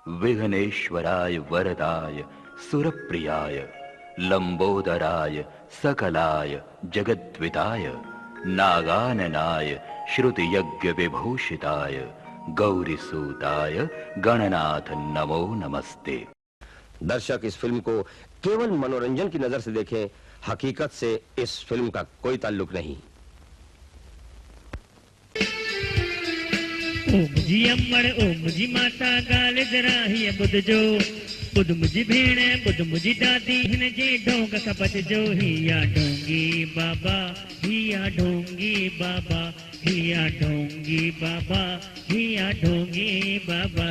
विघ्नेश्वराय वरदाय सुरप्रियाय लंबोदराय सकलाय जगद्विताय नागाननाय श्रुतियज्ञ विभूषिताय गौरीसूताय गणनाथ नमो नमस्ते। दर्शक इस फिल्म को केवल मनोरंजन की नजर से देखें, हकीकत से इस फिल्म का कोई ताल्लुक नहीं। ओ मुझी अम्मड़ ओ मुझी माता गाल जरा ही बुध जो बुध मुझी भेण बुध मुझी दादी हिन जे ढोंग का बच जो हिया ढोंगी बाबा हिया ढोंगी बाबा हिया ढोंगी बाबा हिया ढोंगी बाबा।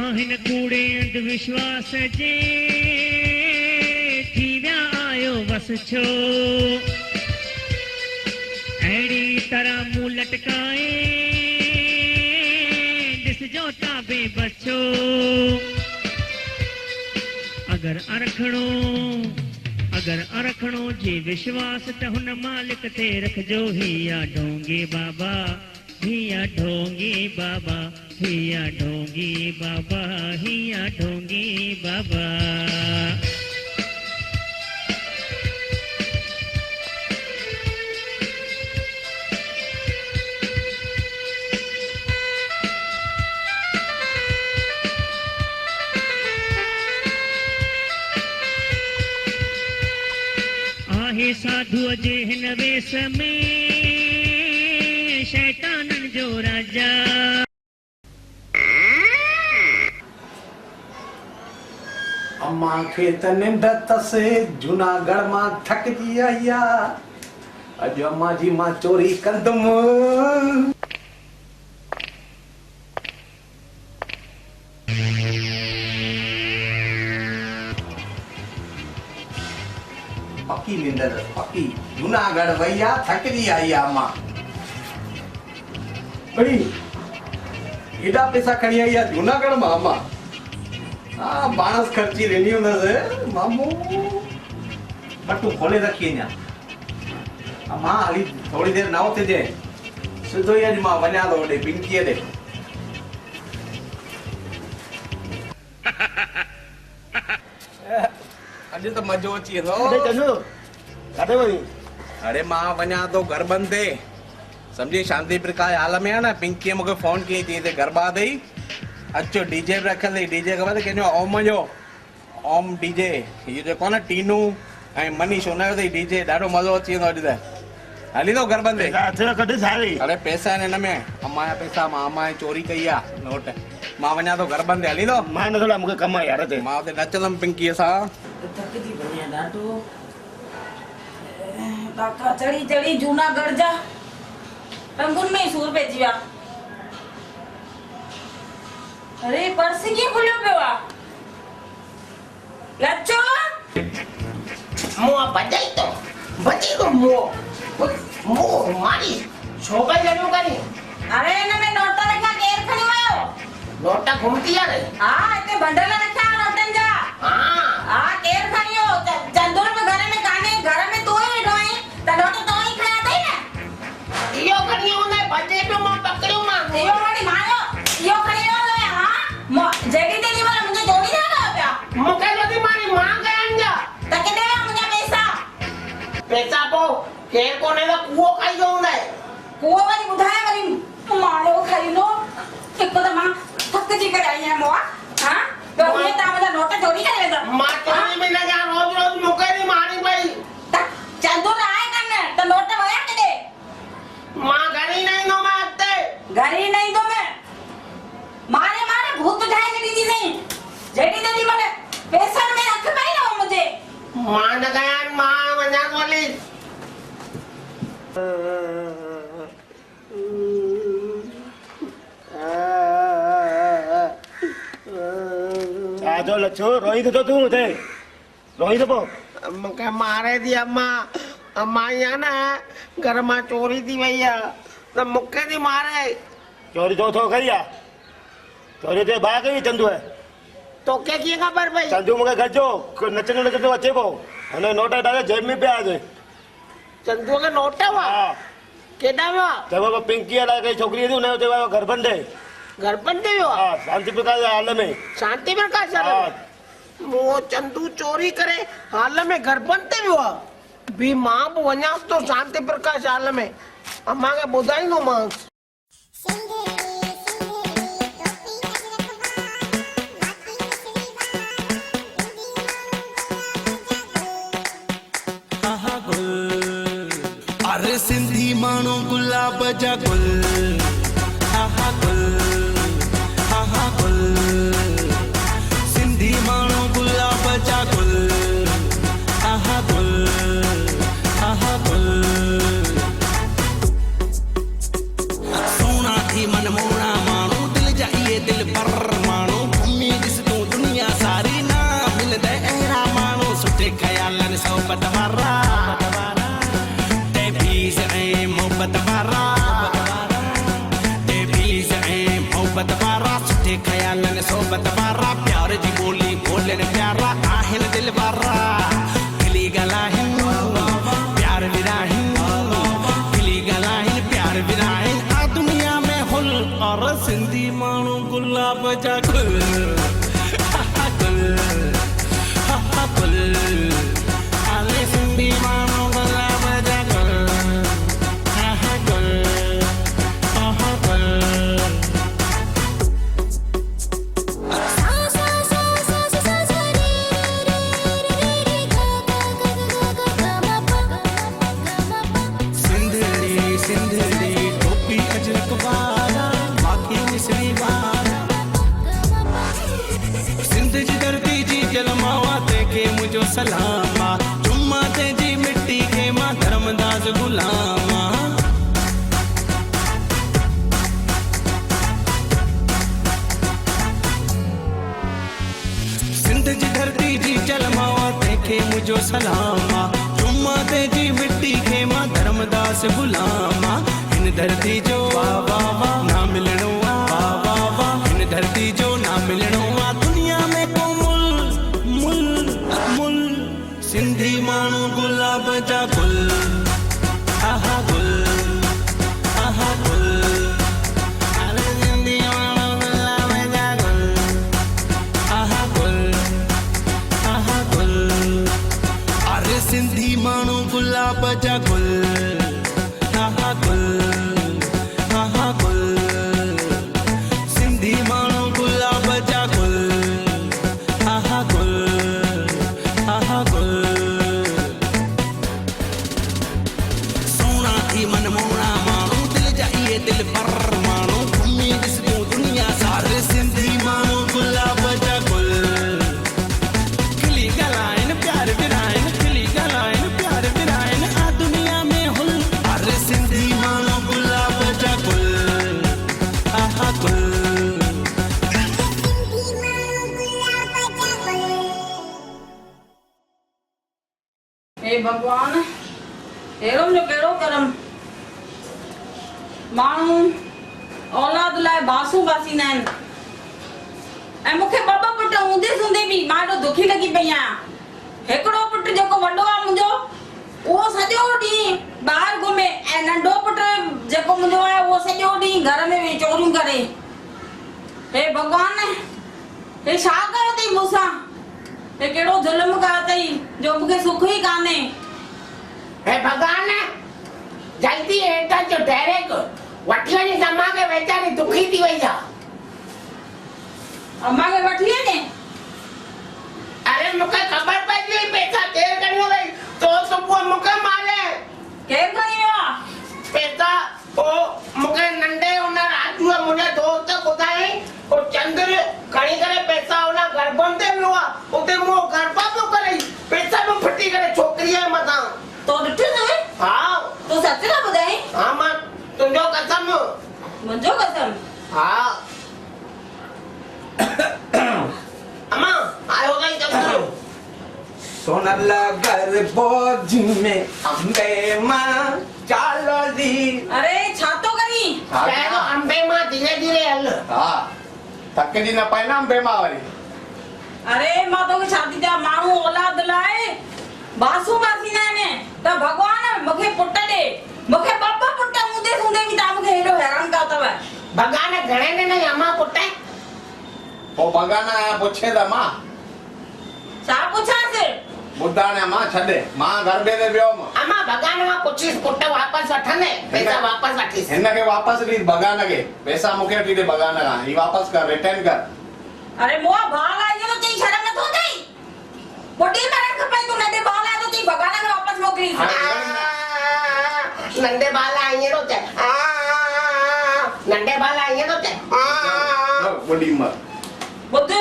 हिन कूड़े अंधविश्वास जे थी विया आयो बस छो अहिड़ी तरह मुंहुं लटकाए ॾिसजो ताबे बचो अगर अरखणो जे विश्वास त हुन मालिक ते रखजो हिया ढोंगी बाबा हिया ढोंगी बाबा हिया ढोंगी बाबा हिया ढोंगी बाबा। आहे साधुअ जे हिन वेस में शैतानन जो राजा। अम्मा खे त निंड तसे जूनागढ़ मां थकजी आई आ। अॼु अम्मा जी मां चोरी कंदुमि। पक्की निंड पक्की जूनागढ़ वई आ थकजी आई आ अम्मा। बड़ी एॾा पैसा खणी आई आ जूनागढ़ मां अम्मा। हाँ बाणस खर्ची रहनी हुंदसि मामू बटू खोले रखी अञा। मां हली थोड़ी देर ना थिजे सिधो ई अॼु मां वञा थो होॾे पिंकीअ ॾे। अॼु त मज़ो अची वेंदो। अरे मां वञा थो गरबनि ते सम्झी शांति प्रकाश हाल में आहे न। पिंकीअ मूंखे फोन कई थी हिते गरबा अथई अचो डीजे बि रखियल अथई। डीजे ख़बर अथई कंहिंजो ओम जो ओम डीजे इहो जेको आहे न टीनू ऐं मनीष हुनजो अथई डीजे। ॾाढो मज़ो अची वेंदो अॼु त हली थो गरबनि ते। अरे पैसा आहिनि हिन में अम्मा जा पैसा मां अम्मा जी चोरी कई आहे नोट। मां वञा थो गरबनि ते हली थो। मां न थोड़ा मूंखे कम आहे यार ते मां हुते नचंदमि पिंकीअ सां। थकजी पई आहियां ॾाढो। ॾाका चढ़ी चढ़ी जूनागढ़ जा रंगुनि में सूर पइजी विया। अरे पर्स कीअं खुलियो पियो आहे? लच्छो मुंहुं भॼई तो भॼी तो मुंहुं मारी छो पई लड़ियूं करी? अरे हिन में नोट रखिया केरु खणी वियो? नोट घुमती आहे रे। हा हिते बंडल रखिया नोटनि जा। हा केरु खणी वियो? चंदुर में घर में कान्हे घर में तूं ई वेठो आहीं त नोट तूं ई खणिया अथई न। इहो खणी हुन भॼे पियो मां पकड़ियो मां। इहो वरी मारियो इहो खणी वियो हा जेडी तेडी वाला मुंहिंजे जोड़ी ना पिया। मूंखे नथी मारी मां कयां जा त किथे विया मुंहिंजा पैसा? पैसा पोइ केरु कोन्हे त कुओ खाई वियो हूंदे। कुओ वरी ॿुधाए वरी मारियो खाईंदो। हिकु त मां थकिजी करे आई आहियां मोआ। हा त उहे तव्हां मुंहिंजा नोट चोरी करे वेंदा। मां चोरी बि न कयां रोज़ रोज़ मूंखे बि मारी पई। त चंदू न आहे कान त नोट विया किथे? मां घर ई न ईंदो मां अॻिते। घर ई न ईंदो मैं मारे मारे भूत ठाहे छॾी थी सही। जेडी तेडी माने पैसनि में हथ पाई न मुंहिंजे। मां न कयां मां वञा थो हली। आजो लच्छो रोई तो तू उठे रोई तो मूंखे मारे थी अम्मा। अम्मा यहाँ न घर मां चोरी थी वई आहे त मूंखे थी मारे। चोरी तो थो कई आ चोरी ते बा कई चंदू है तो क्या किए खबर भाई चंदू मुके गजो नचने नचते अचे को अने नोट डाले जेब में पे आ जे चंदू के नोट हुआ हां केडा हुआ जब वो पिंकी ला कई छोकरी थी उन्हें ते घर बंदे घर बंदे हुआ हां शांति प्रकाश हाल में शांति प्रकाश वो चंदू चोरी करे हाल में घर बनते हुआ भी मां वना तो शांति प्रकाश हाल में अम्मा के बुधाई नो मां अरे सिंधी मानो गुलाब जा गुल आहा गुल आहा गुल सिंधी मानो गुलाब जा गुल आहा गुल आहा गुल सोना थी मनमोना मानो दिल जाइए दिल पर मानो घूमी जिस तू दुनिया सारी ना मिलदे एरा मानो सुठे ख्यालन सोबत वारा मोहब्बत वारा मोहब्बत वारा सुठे ख्यालन सोबत वारा प्यार जी बोली बोलन प्यारा आहिन दिल वारा खिली गलाहिन प्यार विराहिन खिली गलाहिन प्यार विराहिन आ दुनिया में हुल और सिंधी मानो गुलाब जा गुल गुल गुल अरे सिंधी मानो गुलाब जा गुल मुझो सलामा जुम्मा ते जी मिट्टी के मां धर्मदास गुलामा सिंध जी धरती जी जलमावा ते के मुझो सलामा जुम्मा ते जी मिट्टी के मां धर्मदास गुलामा इन धरती जो वाह वाह वाह ना मिलणो वाह वाह वाह इन धरती जो ना मिलणो दुनिया में को सिंधी मानो गुलाब जा गुल आहा गुल आहा गुल अरे सिंधी मानो गुलाब जा गुल आहा गुल आहा गुल अरे सिंधी मानो गुलाब जा गुल आहा गुल आहा गुल सिंधी मानो गुलाब जा गुल आहा गुल आहा गुल सोना थी मनमोना मानो दिल जाइए दिल पर मानो घूमी जिस तू दुनिया सारे सिंधी मानो गुलाब जा गुल खिली गलाइन प्यार विराइन खिली गलाइन प्यार विराइन आ दुनिया में हुल अरे सिंधी मानो गुलाब जा गुल आहा गुल हे भगवान हेरो जो कहिड़ो करम माण्हू औलाद लाइ बासूं बासींदा आहिनि ऐं मूंखे ॿ ॿ पुट हूंदे सूंदे बि मां ॾाढो दुखी लॻी पई आहियां हिकिड़ो पुटु जेको वॾो आहे मुंहिंजो उहो सॼो ॾींहुं ॿाहिरि घुमे ऐं नंढो पुटु जेको मुंहिंजो आहे उहो सॼो ॾींहुं घर में वेही चोरियूं करे हे भॻवान हे छा कयो अथई मूंसां हे कहिड़ो ज़ुल्म कयो अथई जो मूंखे सुख ई कान्हे हे भगवान जल्दी हेठां जो डायरेक्ट वठी वञी अम्मा खे वेचारी दुखी थी वई आहे अम्मा खे वठी वञे अरे मूंखे ख़बर पइजी वई पैसा केरु खणी वई तो सुबुह मूंखे मारे केरु खणी वियो आहे पैसा ओ मूंखे नंढे हुन राजू मुंहिंजे दोस्त ॿुधाई ओ चंद्र खणी करे पैसा हुन गरबनि ते वियो आहे उते मूं गरबा पियो करे पैसा बि फिटी करे छोकिरीअ जे मथां तो ॾिठो न हा तूं सच था ॿुधाई हा मां तुंहिंजो कसम मुंहिंजो कसम हा अम्मा आयो गई चंद्र सोनल गर्भोज में अम्बे मां चालो दी अरे छा तो करी पहिरियों अंबे मां धीरे धीरे हल हा थकिजी न पए न अंबे मां वरी अरे मां तोखे शादी जा माण्हू औलाद लाइ बासू बासींदा आहिनि त भॻवान मूंखे पुट ॾे मूंखे ॿ पुट हूंदे हूंदे बि तव्हां मूंखे हेॾो हैरान कयो अथव भॻवान घणे ॾिनई अम्मा पुट पोइ भॻवान आया पुछे त मां छा पुछांसि ॿुधाणे मां छॾे मां गरबे ते वियुमि अम्मा भॻवान मां पुछीस पुट वापस वठंदे पैसा वापस वठीस हिनखे वापसि ॾीस भॻवान खे पैसा मूंखे वठी ॾे भॻवान खां ही वापसि कर रिटर्न कर अरे मोआ भाल आहे इहो चई शर्म नथो अचई पोटी में खपई तूं नंढे भाल आहे तो चई भॻवान खे वापसि मोकिली नंढे बाला ईअं थो चए नंढे बाला ईअं थो चए वॾी मर ॿुध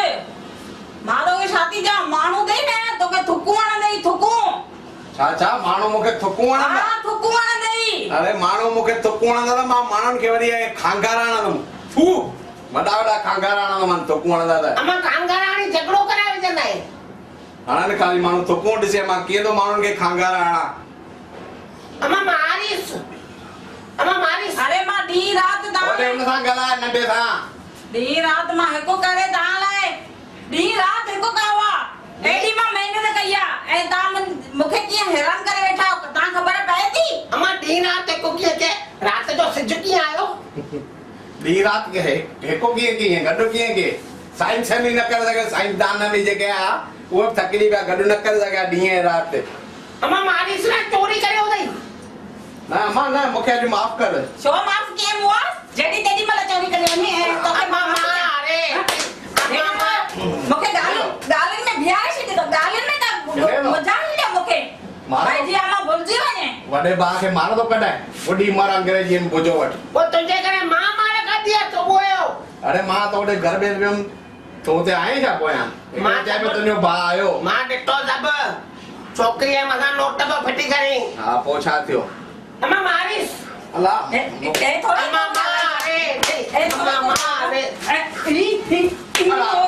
मां तोखे शादी जा माण्हू ॾेई न तोखे थुकूं हणंदई थुकूं छा माण्हू मूंखे थुकूं हणंदा हा थुकूं हणंदई अरे माण्हू मूंखे थुकूं हणंदा त मां माण्हुनि खे वरी खांगार हणंदुमि थू वॾा खांगार हणंदुमि मां थुकूं हणंदा त अम्मा खांगार हाणे झगड़ो कराए विझंदा आहिनि हाणे खाली माण्हू थुकूं ॾिसे मां कीअं थो माण्हुनि खे खांगार हणां अम्मा मारीस अरे मां ॾींहुं राति ओॾे हुन सां ॻाल्हाए नंढे सां ॾींहुं राति मां हिकु करे तव्हां लाइ ॾींहुं राति हिकु कयो आहे एॾी मां महिनत कई आहे ऐं तव्हां मूंखे कीअं हैरान करे वेठा आहियो तव्हां ख़बर पए थी अम्मा ॾींहुं राति हिकु कीअं चए राति जो सिज कीअं आयो ॾींहुं राति के हिकु कीअं गॾु कीअं के साइंस बि न करे सघे साइंसदान बि जेके आहे उहे बि थकिजी पिया गॾु न करे सघिया ॾींहुं राति अम्मा मारीस न चोरी करे वई न अम्मा न मूंखे अॼु माफ़ कर छो माफ़ कीअं मुआ जॾहिं तेॾी महिल चोरी करे वञे ऐं तोखे अम्मा अरे मूंखे ॻाल्हियुनि में बीहारे छॾियो ॻाल्हियुनि में त मज़ा न ॾियो मूंखे भाई जी आमा भुलिजी वञे वॾे भाउ खे मार थो कढाए वॾी उमिरि अंग्रेजी में बुझो वटि वो तुंहिंजे करे मां मार खाधी आहे सुबुह जो अरे मां त होॾे घर में वियुमि तो हुते आहीं छा पोयां मां चए पियो तुंहिंजो भाउ आयो मां ॾिठो सभु छोकिरीअ मथां नोट पियो फिटी करे हा पोइ छा थियो अम्मा मारीस अलाह ए थोड़ा अम्मा मारे अम्मा मारे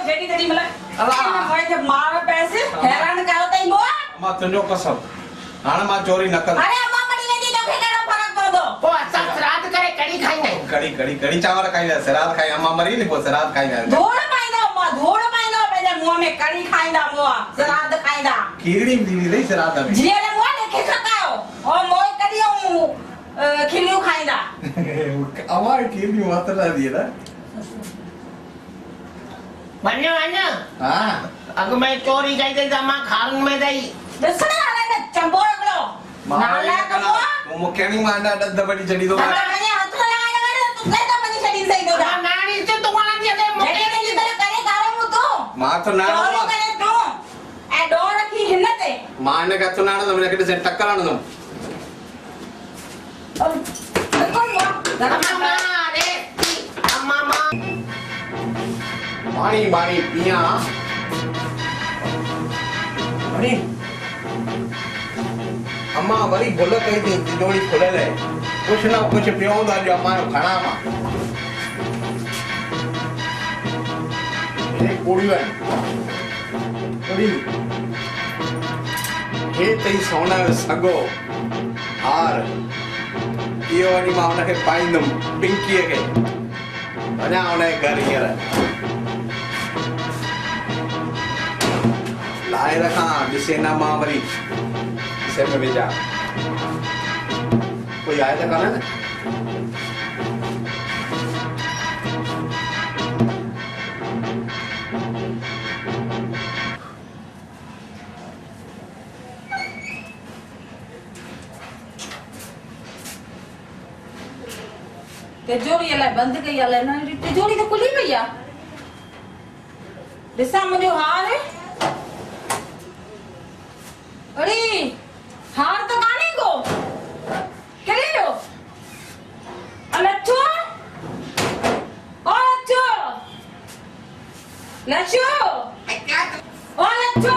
जेॾी तेॾी महिल भाई खे मार पैसे हैरान कयो अथई मुआ मां तुंहिंजो कसम हाणे मां चोरी न कंदुमि अरे अम्मा मरी वेंदी तोखे कहिड़ो फ़र्क़ु पवंदो पोइ असां श्राद्ध करे कढ़ी खाईंदा आहियूं कढ़ी चांवर खाईंदा श्राद्ध खाई अम्मा मरी नी पोइ श्राद्ध खाईंदा धूड़ पाईंदो अम्मा धूड़ पाईंदो पंहिंजे मुंहं में कढ़ी खाईंदा मुआ श्राद्ध खाईंदा खीरणी थींदी अथई श्राद्ध में जीअं ने मुआ लेखे खकायो और मोए कढ़ी ऐं खिलियूं खाईंदा अम्मा खीरणी मत न दी ना वञो वञो हा अॻु में चोरी कई अथई त मां खारुनि में अथई ॾिस न हाणे न चंबो हिकिड़ो नालायक मुआ मूंखे नी मां ॾंद वठी छॾी थो अगर वञे हथ लॻाए तूं कंहिं त वञी छॾी सही थो मां नाणी से तूं वणंदी आहे मूंखे जेॾी तेॾी महिल करे गारो मूं तूं मां त न चोरी करे तूं ऐं डोर रखी हिन ते मां हिनखे हथु न हणंदुमि हिनखे ॾिसे टकर हणंदुमि पाणी पियां अम्मा वरी भुल कई थी तिजोरी खुलियल आहे कुझु न कुझु पियो हूंदो अॼु अम्मा जो खणा मां हे पूड़ियूं आहिनि हे अथई सोन जो सॻो हार इहो वरी मां हुनखे पाईंदुमि पिंकीअ खे वञा हुनजे घर हींअर लाहे रखां ॾिसे न मां वरी हिसे में विझां कोई आहे त कान न तिजोरी अलाए बंदि कई अलाए न तिजोरी त खुली पई आहे ॾिसां मुंहिंजो हार अरे हार त कान्हे को किरे वियो लच्छो ओ लच्छो लच्छो ओ लच्छो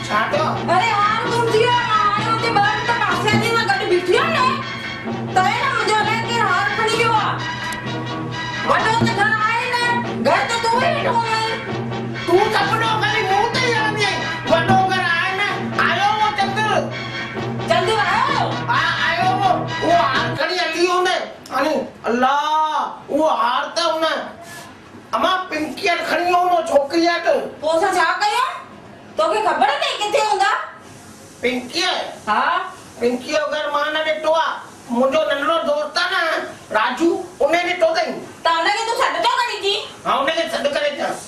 छा थियो अरे हार गुम थी वियो हाणे हुते ॿार त पासे जी मां गॾु बीठी आहे न त आहे न मुंहिंजो अलाए केरु हार खणी वियो आहे वॾो त घर आहे न घर त तूं ई वेठो आहीं तूं सपनो खाली मूं ते ई हणंदी आहीं वॾो घर आहे न आयो वो चंद्र जल्दी आयो हा आयो वो हार खणी हली हुन खणी अल्लाह वो हार त उन अमा पिंकी खणी हो छोकरी अट पोसा छा कयो तोखे ख़बर अथई किथे हूंदा पिंकी हा पिंकी अगर मां न ॾिठो आहे मुंहिंजो नंढो दोस्त आहे न राजू उन ॾिठो अथई त हुनखे तूं सॾु छो करी थी हाँ उनके सद करे दस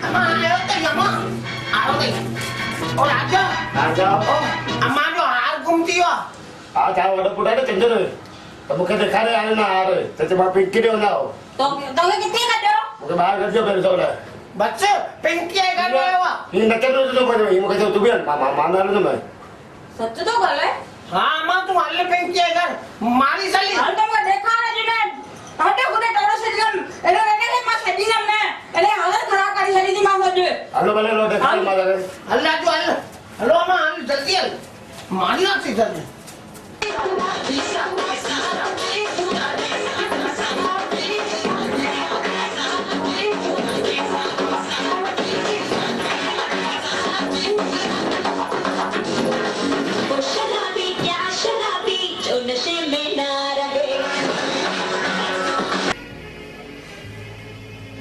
अम्मा आयो तो अम्मा आओ दे ओ राजा ओ अम्मा जो हार गुम थियो आ था वडो पुटाने चंदर तो मुखे दिखारे आने ना हार ते मां पिंकी ने होना तो तोखे किथे कढियो मुखे बाहर कर दियो कर तो बस पिंकी आई कर रहा है ये नके तो पर ये मुखे तू भी मान ना ले मैं सच तो गल है हां अम्मा तू हल्ले पिंकी आई कर मारी साली हाल तो मैं देखा है जिने हटे गुने टोरो सिलम एले रटे के मां छडी ना मैं एले हालत खराब करी छडी थी मां सज हेलो भले लो देखा मां लगे अल्लाह जो हल हेलो अम्मा हल जल्दी हल मारी ना सी जल्दी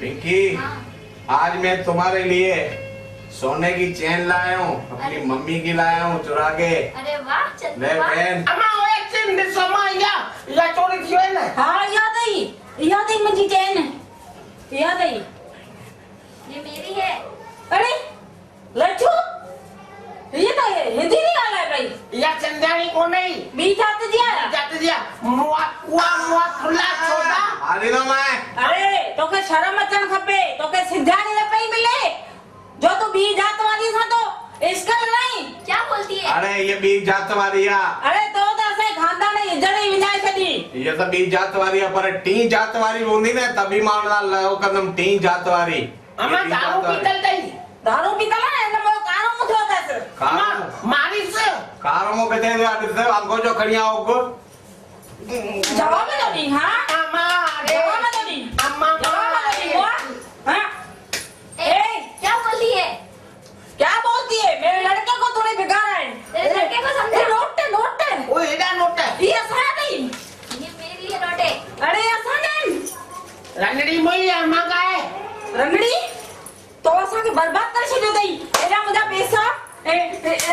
पिंकी आज मैं तुम्हारे लिए सोने की चेन लाया हूँ अपनी मम्मी की लाया हूँ चुरा के अरे वाह ले चंद्रमा बहन अम्मा वो एक चीज ने समा या चोरी थी है ना हां याद आई मुझे चैन याद आई ये मेरी है अरे लच्छू ये तो हिंदी नहीं गाना है भाई या चंदानी को नहीं बी जाते दिया मुआ खुला छोड़ा हाली तो मैं अरे तोखे शर्म अचण खपे तोखे सिंधाणी न पई मिले जो तू बी जात वाली था तो इसका नहीं क्या बोलती है अरे ये बीज जात वाली है अरे तो असे खानदान इज्जत ही विनाश दी ये तो बीज जात वाली है पर टी जात वाली होंदी ने तभी मामला लाओ कदम टी जात वाली अम्मा दारू पीतल दई दारू पीतल है न मो कारो मुथो दस अम्मा मारी से कारों में बेटे दे आते हमको जो खड़िया होको जवाब दो दी हां अम्मा जवाब दो दी अम्मा जवाब दो दी हां ए क्या बोलती है क्या बोलती है मेरे लड़के को थोड़ी बिगाड़ा है तेरे लड़के को समझा नोट ओ एडा नोट ये ऐसा नहीं ये मेरी है नोटे अरे ऐसा नहीं रंगड़ी मोई अम्मा का है रंगड़ी तो असा के बर्बाद कर छो दई एला मुझा पैसा ए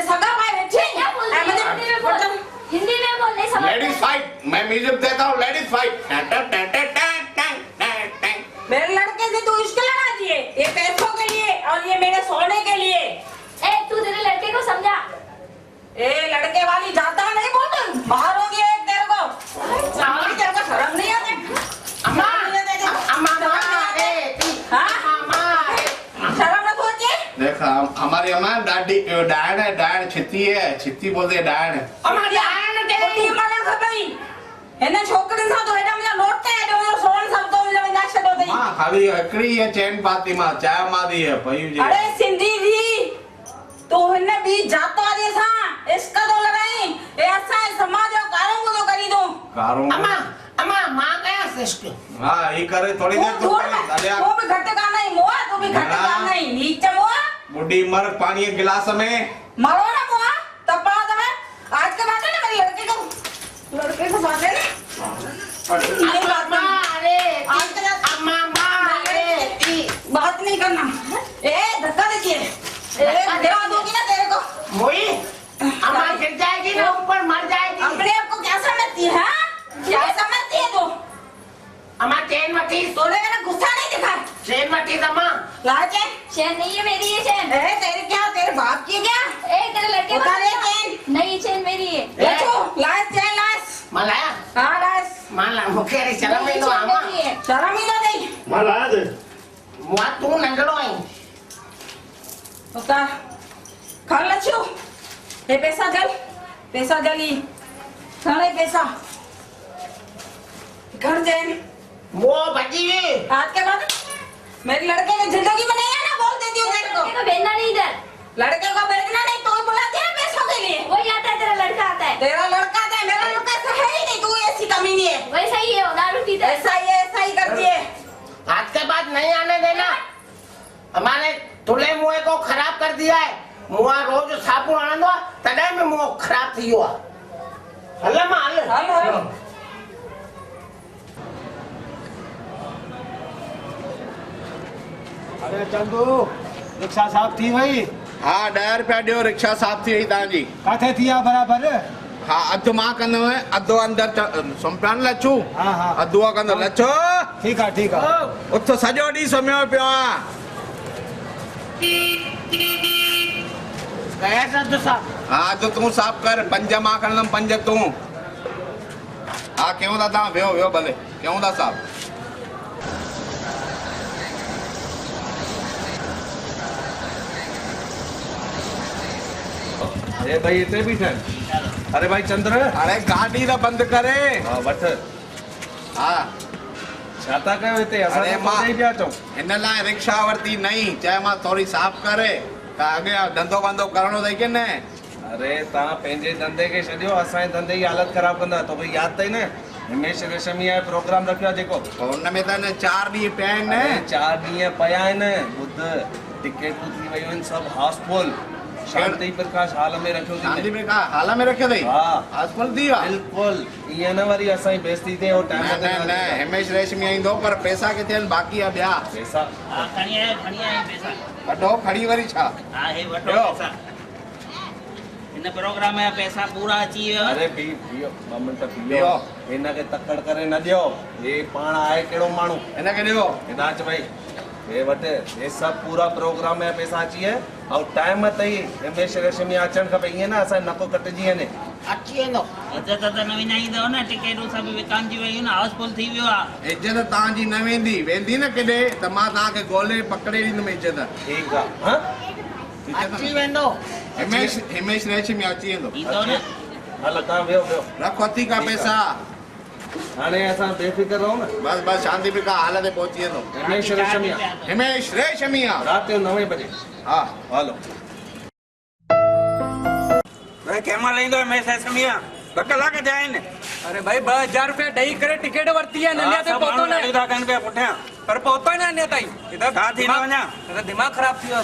सगा भाई बैठे क्या बोलती है हिंदी में बोल हिंदी में बोल नहीं समझ लेडीज फाइट मैं म्यूजिक देता हूँ लेडीज फाइट मेरे लड़के से तू इश्क लगा दिए ये पैसों के लिए और ये मेरे सोने के लिए ए तू तेरे लड़के को समझा ए लड़के वाली जाता नहीं बोल बाहर हो गया एक तेरे को सामने तेरे को शर्म नहीं आती अम्मा अम्मा रे हां अम्मा शर्म न होती देखा हमारी अम्मा डाडी डायन है डायन छित्ती बोलते हैं डायन अम्मा जान ते ती मला खबई एने छोकरी सा तो एडा मुझे नोट ते एडो सोन सब तो मुझे विनाश कर दई मां खाली एकड़ी है चैन पाती मां चाय मारी है पई जी अरे सिंधी जी तो हने भी जातो आदि सा इसका तो लगाई ए ऐसा समाज और कारों को करी दो कारों अम्मा मां गया सिस्ट हां ये करे थोड़ी देर तो दलिया वो भी घट का नहीं मोआ तो भी घट का नहीं नीचे मोआ बुढ़ी मर पानी के गिलास में मारो ना मोआ तपा दे आज के बाद ना मेरे लड़के को बात है ना अम्मा रे आज के बाद अम्मा रे बात नहीं करना ए धक्का दीजिए ए देवा दोगी ना तेरे को मोई अम्मा गिर जाएगी ना ऊपर मर जाएगी अपने आप को क्या समझती है क्या समझती है तू अम्मा चैन मती तोड़े का गुस्सा नहीं दिखा चैन मती अम्मा लाजे चैन नहीं है मेरी ये चैन ए तेरे क्या तेरे बाप की क्या ए तेरे लड़के को उतार ले समझा। चैन नहीं चैन मेरी है देखो लाश चैन लाश मलाया हां लाश माला मुखे रे चला नहीं, में तो चैन अम्मा मेरी है शर्म ही ना दे मां लाया दे मुआ तू नंगड़ो आई उतार खा लच्छू ये पैसा जली खाने पैसा घर जैन वो बची आज के बाद मेरे लड़के ने जिंदगी में नहीं है ना बोल देती हूँ तेरे को लड़के को भेजना नहीं इधर लड़के को भेजना नहीं तो बुलाते हैं पैसों के लिए वही आता है तेरा लड़का आता है तेरा लड़का था मेरा लड़का ऐसा है ही नहीं तू ऐसी कमीनी है वैसा ही है वो दारू पीता है ऐसा ही करती है आज के बाद नहीं आने देना हमारे तुले मुए को खराब कर दिया है मुआ रोज साबुन आनंदो तडे में मुंह खराब थी हुआ हल मां हल अरे चंदू रिक्शा साफ़ थी वई हा 10 रुपया ॾियो रिक्शा साफ़ थी वई तव्हांजी काथे थी आहे बराबरि हा अधु मां कंदव अधु अंदरि सुम्हिया न लच्छू हा हा अधु उहा कंदो लच्छो ठीकु आहे उथ सॼो ॾींहुं सुम्हियो पियो आहे गैस अधु साफ़ हा अधु तूं साफ़ कर 5 मां कंदुमि 5 तूं हा कयूं था तव्हां वियो वियो भले कयूं था साफ़ अरे भाई इतने भी थे अरे भाई चंद्र अरे गाड़ी तो बंद करे हाँ वठ हाँ छाता कयो हिते असां अरे तो मां पहुंचे ही पिया चऊं हिन लाइ रिक्शा वरिती नहीं चाहे मां थोड़ी साफ़ करे त अॻियां धंधो बंधो करणो अथई की न अरे तव्हां पंहिंजे धंधे खे छॾियो असांजे धंधे जी हालत ख़राब कंदा तोखे यादि अथई न हिमेश रेशमिया जो प्रोग्राम रखियो आहे जेको हुन में त न 4 ॾींहं पिया आहिनि अरे न 4 ॾींहं पिया आहिनि ॿुध टिकेटूं थी वयूं आहिनि सभु हाउसफुल शांति प्रकाश हाल में रखियो शांति थी में का हाल में रखियो अथई हा हाउसफुल थी वियो आहे? बिल्कुलु ईअं न वरी असांजी बेइज़ती थिए और टाइम न न न हिमेश रेशमिया ईंदो पर पैसा किथे आहिनि बाक़ी आहे ॿिया पैसा खणी आया पैसा वठो खणी वरी छा हा हे वठो ॿियो? पैसा हिन प्रोग्राम जा पैसा पूरा अची वियो अरे बीहो 2 मिंट बीहो। बीहो हिनखे तकड़ करे न ॾियो हे पाण आहे कहिड़ो माण्हू हिनखे ॾियो हिन अच भाई हे वटि हे सभु पूरा प्रोग्राम जा पैसा अची विया ऐं टाइम ते ई हिमेश रेशमी अचणु खपे ईअं न असांजो नको कटिजी वञे अची वेंदो इज्जत त न विञाईंदव न टिकेटूं सभु विकामजी वियूं न हाउसफुल थी वियो आहे इज्जत तव्हांजी न वेंदी वेंदी न केॾे त मां तव्हांखे ॻोल्हे पकड़े ॾींदुमि इज्जत ठीकु आहे हाँ अची वेंदो हिमेश रेशमिया अची वेंदो ईंदो न हल तव्हां वियो वियो रखो थी का पैसा हाणे असां बेफ़िक्र रहूं न बस बस शांति प्रकाश हाल ते पहुची वेंदो हिमेश रेशमिया हिमेश रेशमिया राति जो 9 बजे हा हलो भाई केमल ईंदो हिमेश रेशमिया 2 कलाक थिया आहिनि अरे भाई 2000 रुपया ॾेई करे टिकट वरिती आहे नंढे ते पहुतो न था कनि पिया पुठियां पर पहुतो न अञा ताईं छा थी न वञा दिमाग़ ख़राब थी वियो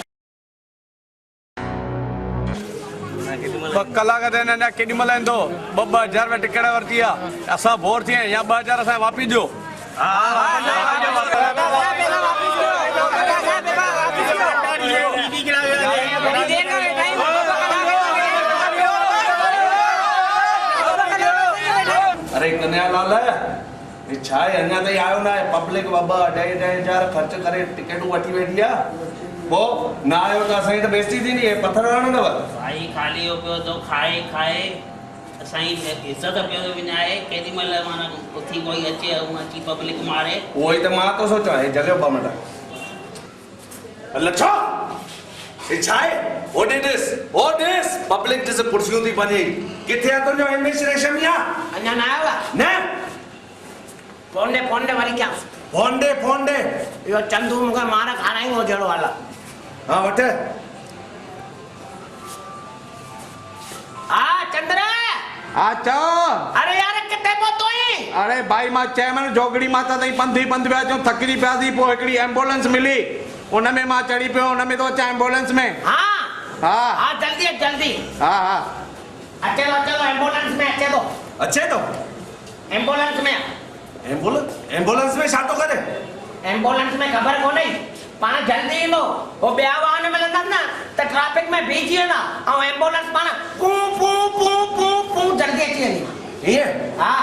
2 कलाक थिया आहिनि अञा केॾी महिल ईंदो 2000 रुपया टिकट वरिती आहे असां बोर थी या 2000 असां वापसि ॾियो अरे कन्यालाल ये छा आहे अञा ताईं आयो न आहे पब्लिक 2-2.5 ख़र्च करे टिकटूं वठी वेठी आहे पोइ न आयो त असांजी त बेइज़ती थींदी है पत्थर हणंदव भाई खाली हो पियो तो खाए खाए असांजी इज़त पियो थो विञाए केॾी महिल माना उथी कोई अचे ऐं अची पब्लिक मारे उहो ई त मां थो सोचां हे जॻह 2 मिंट लच्छो ये छा आहे व्हाट इज पब्लिक ॾिस कुर्सियूं थी बने किथे आहे तुंहिंजो हिमेश रेशमिया अञा न आयो आहे न फोन दे वरी क्या फोन दे इहो चंदू मूंखे मार खाराईंदो जहिड़ो हाल आहे हाँ वठ हा चंद्र हा चओ अरे यार किथे पहुतो आहीं अरे भाई मां चयमि जोगड़ी माता ताईं पंधु पिया अचूं थकिजी पियासीं पोइ हिकिड़ी एम्बुलेंस मिली उन में मां चढ़ी पियो उन में तो अचां एम्बुलेंस में हा हा हा जल्दी हा हा चलो एम्बुलेंस में अचे तो एम्बुलेंस में एम्बुलेंस में छा थो करे एम्बुलेंस में ख़बर कोन्हे पाण जल्दी ईंदो हो ॿिया वाहन मिलंदा न त ट्रैफिक में बीठी वेंदा ऐं एम्बुलेंस पाण पू पू पू पू पू जल्दी अची वेंदी ये हा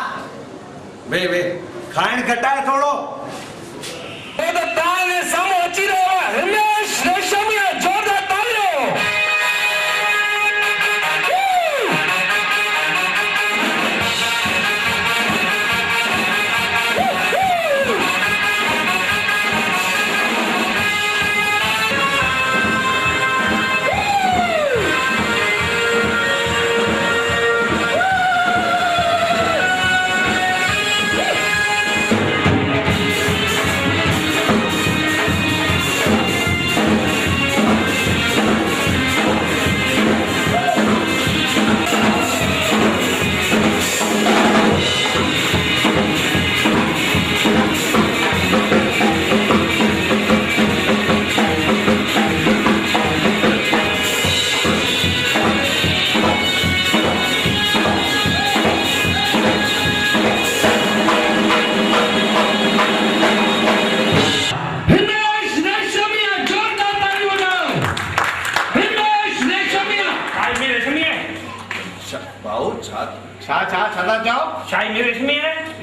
वे खाइण घटाए थोड़ो ए त ताने साम्हूं अची रहियो आहे हिमेश रेशमिया जोरदार तालियो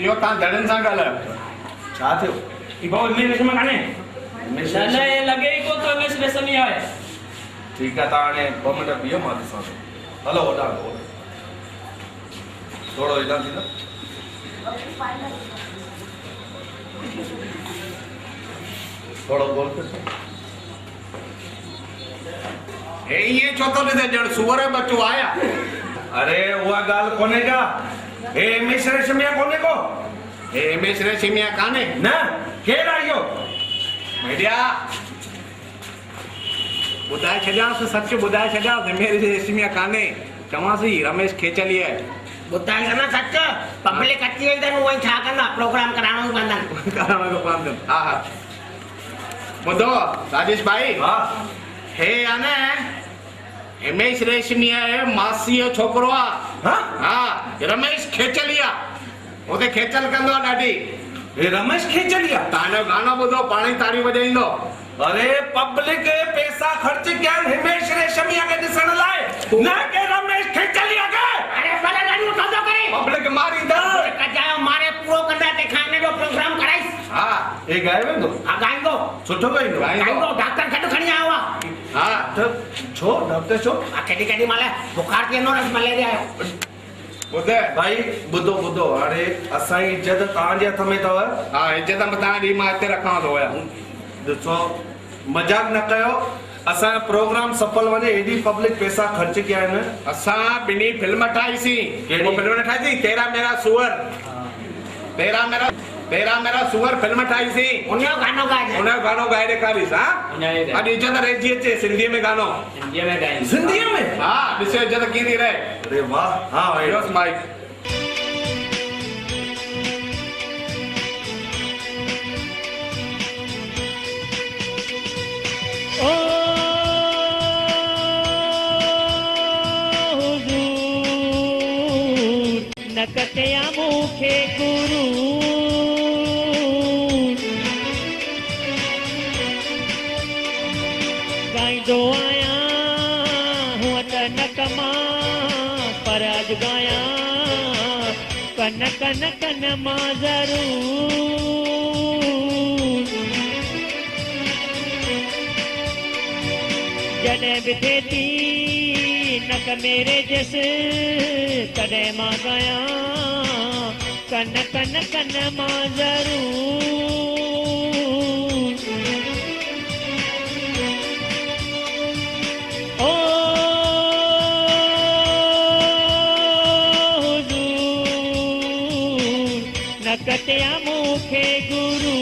इहो तव्हां धड़नि सां ॻाल्हायो छा थियो ई भाऊ हिमेश रेशम काने हिमेश लगे ई को तो हिमेश रेशम ही आहे ठीकु आहे तव्हां हाणे 2 मिंट बीहो मां ॾिसां थो हलो होॾां थोरो हेॾां थींदो थोरो गोल हे ये छो तो ॾिसे ॼण सुअर बचो आया अरे उहा ॻाल्हि कोन्हे का हे हिमेश रेशमिया कोन्हे को हे हिमेश रेशमिया कान्हे न केरु आहे इहो भैया ॿुधाए छॾियांसि सच ॿुधाए छॾियांसि हिमेश रेशमिया कान्हे चवांसि रमेश खेचली आहे ॿुधाए न सच पब्लिक अची वई अथनि उहे छा कंदा प्रोग्राम कराइणो पवंदनि हा हा ॿुधो राजेश भाई हा हे आहे न हिमेश रेशमिया आहे मासीअ जो छोकिरो आहे हा रमेश खेचलिया उते खेचल कंदो आहे ॾाढी हे रमेश खेचलिया तव्हांजो गानो ॿुधो पाण ई तारी वॼाईंदो अरे पब्लिक पैसा खर्च कया हिमेश रेशमिया के ॾिसण लाइ न के रमेश खेचलिया के अरे भले ॾाढो ठंडो करे पब्लिक मारींदा कजायो मारे पूरो कंदा ते खाने जो प्रोग्राम कराइस हा हे ॻाए वेंदो हा गाईंदो सुठो ॻाईंदो गाईंदो डॉक्टर गॾु खणी आयो आहे हा छो डॉक्टर छो केॾी केॾी महिल बुखार थी वेंदो न मलेरिया जो ॿुधे भाई ॿुधो ॿुधो हाणे असांजी इज़त तव्हांजे हथ में अथव हा इज़त में तव्हांजी मां हिते रखां थो ॾिसो मजाक न कयो असांजो प्रोग्राम सफल वञे एॾी पब्लिक पैसा ख़र्च कया आहिनि असां ॿिन्ही फिल्म ठाहीसीं कहिड़ी फिल्म ठाहीसीं तेरा मेरा सुअर तेरा मेरा सुअर फिल्म ठाहीसीं उनजो गानो ॻाए उनजो गानो ॻाए ॾेखारीसि हा अॼु इज़त रहिजी अचे सिंधीअ में गानो सिंधीअ में हा ॾिसो इज़त कीअं थी रहे अरे वाह हा हेॾोसि माइक ओ हुजूर न कटिया मूंखे गुरू गाईंदो आहियां हूअं त न कमां पर अॼु गायां कन कन कन मां ज़रूर जॾहिं बि थिए थी नक मेरे जस तॾहिं मां गायां कन कन कन मां ज़रूर ओ हुजूर न कटिया मूंखे गुरू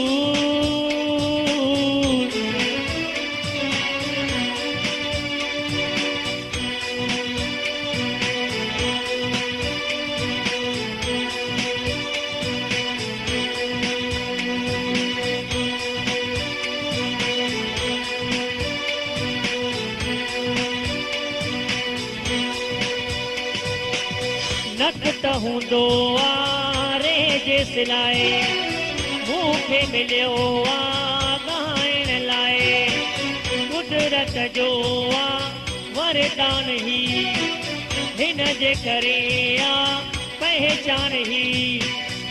नक त हूंदो आरे जे सिलाए मूंखे मिलियो आ ॻाइण लाइ कुदरत जो आ वरदान ही हिन जे करे आ पहचान ही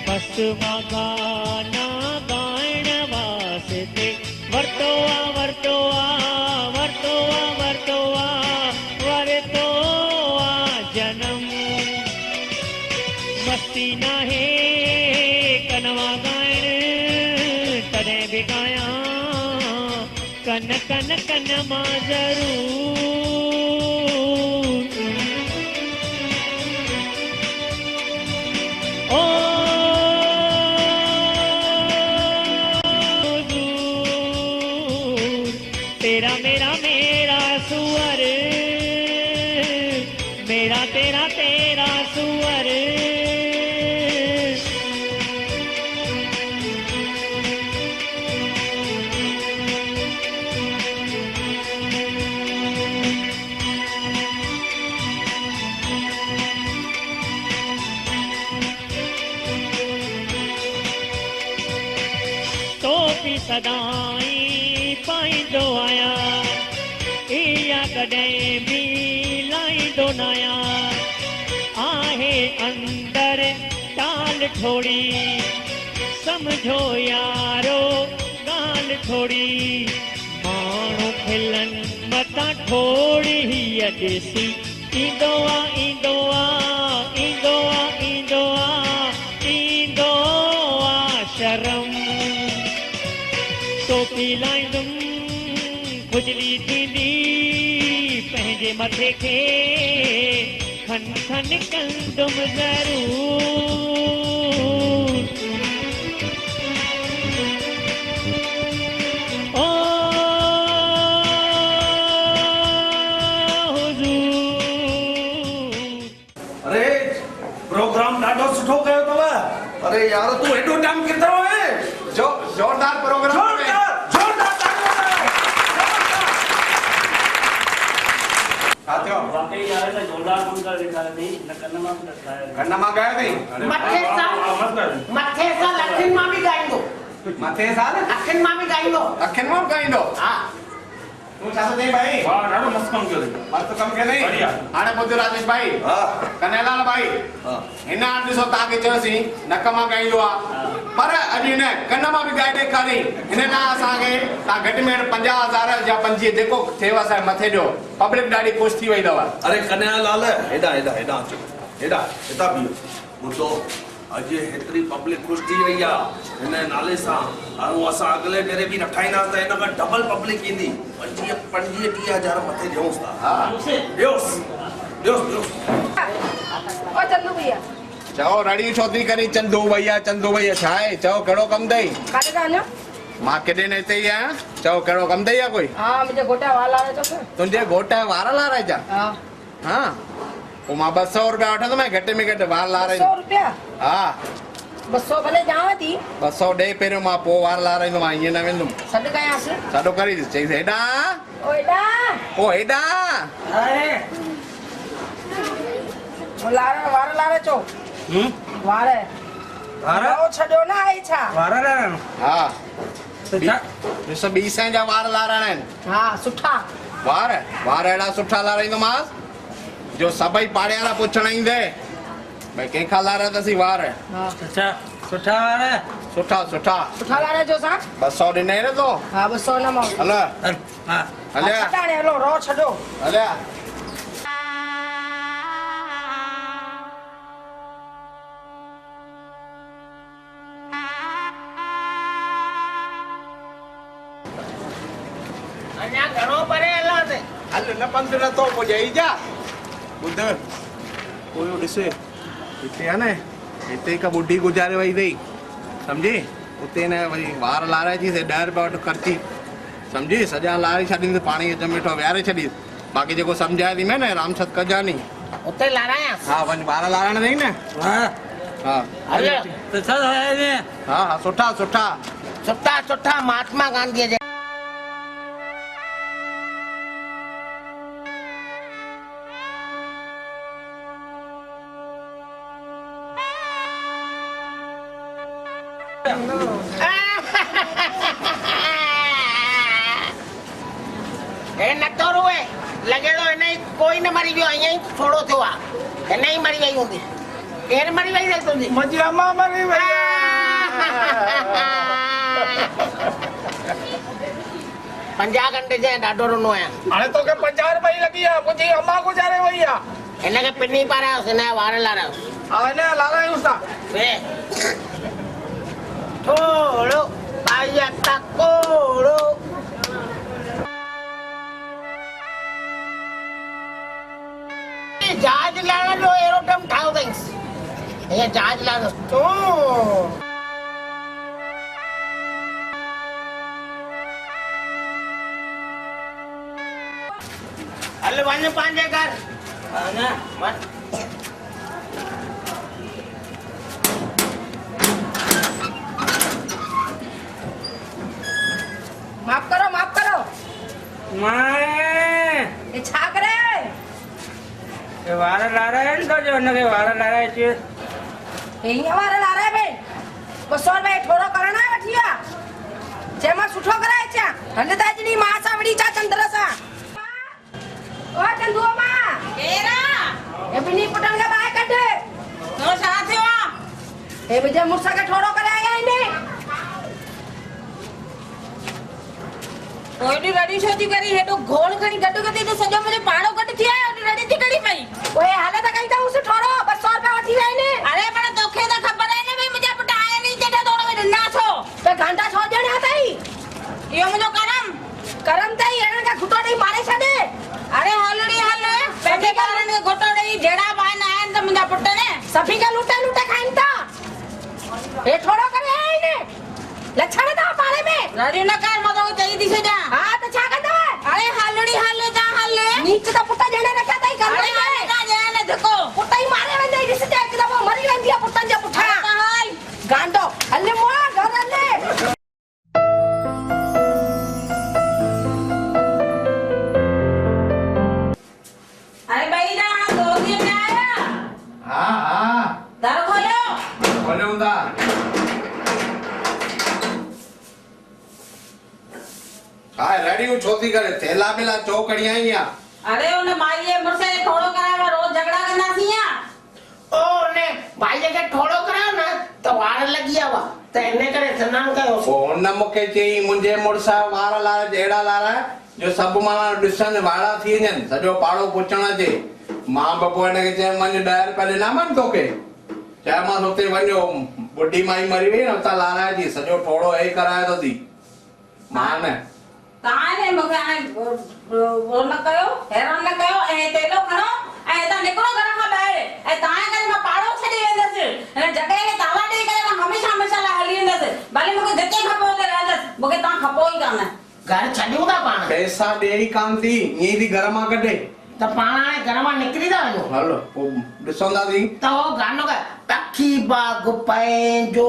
बस मां गाना ॻाइण वास्ते वरतो आ वरतो आ वरतो आ वरतो आ वरतो आ जनम मस्ती नाहे कनवा गाइण तॾहिं बि गायां कन कन कन मां ज़रूर ओ हुजूर तेरा मेरा मेरा सुअर मेरा तेरा तेरा सुअर टोपी सदाई पाईंदो आहियां इहा कॾहिं बि लाहींदो न आहियां आहे अंदर ताल ॻाल्हि थोड़ी समझो यारो ॻाल्हि थोड़ी माण्हू खिलनि मतां थोड़ी हीअ ॾिसी ईंदो आ ईंदो आ ईंदो आ ईंदो आ ईंदो आ शर्म टोपी लाईंदुमि खुजली थींदी पंहिंजे मथे खे खन खन कंदुमि ज़रूर ओ अरे प्रोग्राम ॾाढो सुठो कयो अथव। अरे यार तूं हेॾो टाइम किथे आहे? जोरदार प्रोग्राम वाकई यार का जोरदार मंगल दिखा रही न कन्नमा में दिखाया कन्नमा गया थी मथे सां अखियुनि मां बि ॻाईंदो मथे साल अखियुनि मां बि ॻाईंदो अखियुनि मां बि ॻाईंदो हा तूं छा थो चई भाई? वाह ॾाढो मस्त कमु कयो मस्त कमु कयो अथई। बढ़िया। हाणे ॿुध राजेश भाई कन्हैयालाल भाई हिन हाणे ॾिसो तव्हांखे चयोसीं नक मां ॻाईंदो आहे पर अॼु हिन कन मां बि ॻाए ॾेखारियईं हिन लाइ असांखे तव्हां घटि में घटि 50,000 या 25 जेको थिएव असांजे मथे ॾियो पब्लिक ॾाढी ख़ुशि थी वई अथव। अरे कन्हैयालाल हेॾा हेॾा हेॾा अचो हेॾा हितां बीहो ॿुधो अॼु हेतिरी पब्लिक ख़ुशि थी वई आहे हिन नाले सां ऐं असां अॻिले भेरे बि रखाईंदासीं त हिन खां डबल पब्लिक ईंदी 25-30 मथे ॾियोसि था। हा ॾियोसि ओ चंदू भैया चओ रड़ी छो थी करी चंदू भैया छा आहे? चओ कहिड़ो कमु अथई? काॾे था वञो? मां केॾे न हिते ई आहियां। चओ कहिड़ो कमु अथई? कोई हा मुंहिंजे घोटा वार लारे चो तुंहिंजे घोट जा वार लाराइजा? हा हा पोइ मां 200 रुपया वठंदुमि घटि में घटि वार लाराइ। 200 रुपया? हा 200 भले ॾियांव थी 200 ॾे पहिरियों मां पोइ वार लाराईंदुमि मां ईअं न वेंदुमि। सॾु कयांसि सॾो करी चई हेॾा ओ हेॾा ओ हेॾा अरे वार लारे चो वार ओ छॾियो न आई छा वार लाराइणो? हा तो छा ॾिस 200 जा वार लाराइणा आहिनि। हा सुठा वार अहिड़ा सुठा लाराईंदोमांसि जो सभई पाड़े वारा पुछण ईंदे भई कंहिंखां लारायतसीं वार। अच्छा सुठा वार सुठा लारे जो सा 200 ॾिनई न तो? हा 200 न मां हलो हा हलिया छॾाणे हलो रो छॾो हलिया अञा घणो परे हलांसि हल न पंधु नथो पोइ ॾेई जा ॿुध पोइ ॾिसे हिते आहे न हिते हिकु ॿुढी गुज़ारे वई अथई सम्झी उते न वरी वार लाराइजीसीं 10 रुपया वटि ख़र्ची सम्झी सॼा लारे छॾींदी पाणी विच में वेठो विहारे छॾीसि बाक़ी जेको सम्झाए थी मैं न रामछत कजानी उते लारायांसि हा वञ वार लाराइण अथई न हा हा हल हा सुठा सुठा महात्मा गांधीअ जे नथो रोए लॻे थो हिन ई कोई न मरी वियो ईअं ई थोरो थियो आहे हिन ई मरी वई हूंदी केरु मरी वई तुंहिंजी मुंहिंजी अम्मा मरी वई 50 घंटे जे ॾाढो रुनो आहियां हाणे तोखे 50 रुपया लॻी आहे मुंहिंजी अम्मा गुज़ारे वई आहे हिनखे पिनी पारायोसि हिन जा वार लारायोसि हा हिन जा लारायूंसि था थोरो आया तकोड़ो जहाज लारण जो एरोड्रम ठाहियो अथईंसि हीअं जहाज लाहियोसि तो हल वञ पंहिंजे घर वञ माफ करो मां ये छा करे ये वार लाराइण तो जो उनखे वार लाराए अचे हीअं वार लाराए बे 200 रुपया थोरो करणो आहे वठी आ जे मां सुठो कराए अचां हल त अजनी मां सां वड़ी चा चंद्र सां ओ चंदू मां केरा ए बिनी पुटन खे ॿाहिरि कढ तो छा थियो आहे हे मुझे मुड़सा के ठोड़ो करे आया इन्हें ओए रेडी छोती करी हे तो घोल खणी गड्डो गती तो सजो मुझे पाड़ो कट थिया रेडी थी करी पई ओए हाले त कहीं था उस ठोड़ो 200 रुपया वठी वे इन्हें अरे पण तोखे तो खबर है ने भाई मुझे पुट आया नहीं तेरे थोड़ो में डंडा छो तो घंटा छोड़ देने आता ही यो मुझे करम तई एने का घुटो नहीं मारे छडे अरे हलड़ी हल बैठे कारण घुटो नहीं जेड़ा बाय ना आन तो मुझे पुट ने सभी का लूटे लूटे खाइन था ये ठोड़ो करे आया इन्हें लक्षण था पाले में रेडी न कर मतो चाहिए दिसे जा हां तो छा करदा अरे हलड़ी हल जा हल नीचे तो पुट्टा जणे रखा तई कर अरे हाले का जाने देखो पुट्टा ही मारे वेंदे दिस जा के दबो मरी वेंदी पुट्टा जे पुठा हाय गांडो हल्ले मोआ घर हल्ले अरे भाई ना दो दिन में आया हाँ हाँ दर खोलो खोलूंगा हाँ रेडी हूँ छोती करे थैला बेला चौकड़ियां ही आ अरे उन्हें माइये मुझसे थोड़ो करावा रोज झगड़ा करना सिया ओ ने भाई के ठोड़ो कराओ ना तो वार लगी आवा तो इन्ने करे सनान कयो ओ उन मूंखे चई मुंहिंजे मुड़ुस वार लारा जहिड़ा लारा जो सभु माण्हू ॾिसनि वारा थी वञनि सॼो पाड़ो पुछण अचे मां बपो हिनखे चयो वञ 10 रुपया ॾिनामांनि तोखे चयोमांसि हुते वञो ॿुढी माई मरी वई न हुतां लाराइजी सॼो ठोड़ो हे कराए थो थी मां न ताने मगे आए वो न कयो हैरान न कयो ए तेलो खणो ए ता निकरो घर खां ॿाहिर ए ताए करे मां पाड़ो छॾी वेंदस ए जॻह खे ताला ॾेई करे मां हमेशा हमेशा लाइ हली वेंदस भले मूंखे जिते खपो हुते रहंदस मूंखे तां खपो ई कान घर छॾियूं था पाण पैसा ॾेई कान थी ईअं थी घर मां कढे त पाण हाणे घर मां निकिरी था वञो हलो पोइ ॾिसंदासीं त हो गानो गा पखी बाग पंहिंजो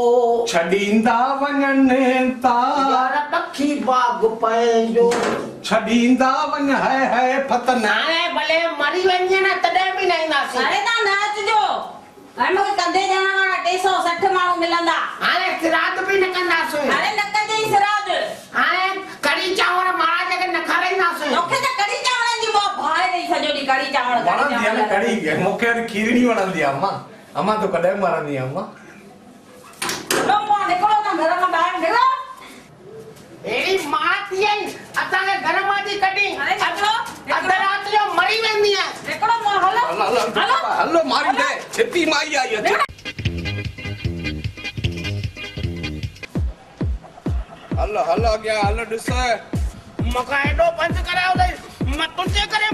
छॾींदा वञनि ता यार पखी बाग पंहिंजो छॾींदा वञ है फतन हाणे भले मरी वञे न तॾहिं बि न ईंदासीं अरे ता नाच जो हाणे मूंखे कंदे ॼणा वारा 360 माण्हू मिलंदा हाणे सिरात बि न कंदासीं अरे न कजे ई सिराज हाणे कढ़ी चांवर महाराज खे न खाराईंदासीं तोखे त कढ़ी चांवरनि जी बो भाए रही सॼो ॾींहुं कढ़ी चांवर वणंदी आहे न कढ़ी मूंखे वरी खीरणी वणंदी आहे अम्मा तूं कॾहिं वणंदी आहे अम्मा लो मो निकरो त घर मां ॿाहिरि निकरो एड़ी मां थी आई असांखे घर मां थी कढी अरे निकरो अध रात जो मरी वेंदी आहे निकरो मो हलो हलो मारी दे छिती माई आई आहे हलो अॻियां हलो ॾिस मूंखे एॾो बंदि करायो अथई मां तुंहिंजे करे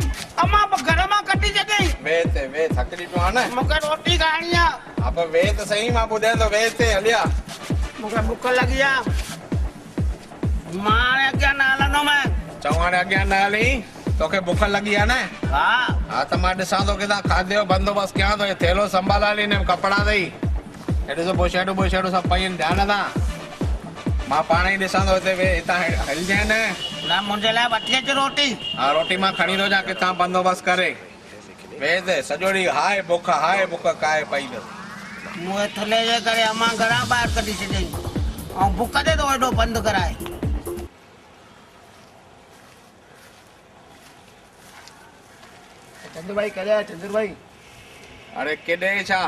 अम्मा घर मां कढी छॾियईं वे थकड़ी पियो आहे न मूंखे रोटी खाइणी आहे हा पोइ वे त सही मां ॿुधायां थो वे ते हलिया मूंखे बुख लॻी आहे मां हाणे अॻियां न हलंदोमांइ चऊं हाणे अॻियां न हली तोखे बुख लॻी आहे न हा त मां ॾिसां थो किथां खाधे जो बंदोबस्तु कयां थो थेलो संभाला ॾिनमि कपिड़ा अथई हेॾे सभु बुशेटूं सभु पई आहिनि ध्यानु सां मां पाण ई ॾिसां थो हिते वे हितां हलिजांइ न मुंहिंजे लाइ वठी अच रोटी हा रोटी मां खणी थो अचां किथां बंदोबस्तु करे वे ते सॼो ॾींहुं हाय बुख काए पई अथसि मुंहिंजे थुले जे करे अम्मा घरां ॿाहिरि कढी छॾियईं ऐं बुख ते थो एॾो बंदि कराए चंदू भाई करे चंदू भाई अरे केॾे छा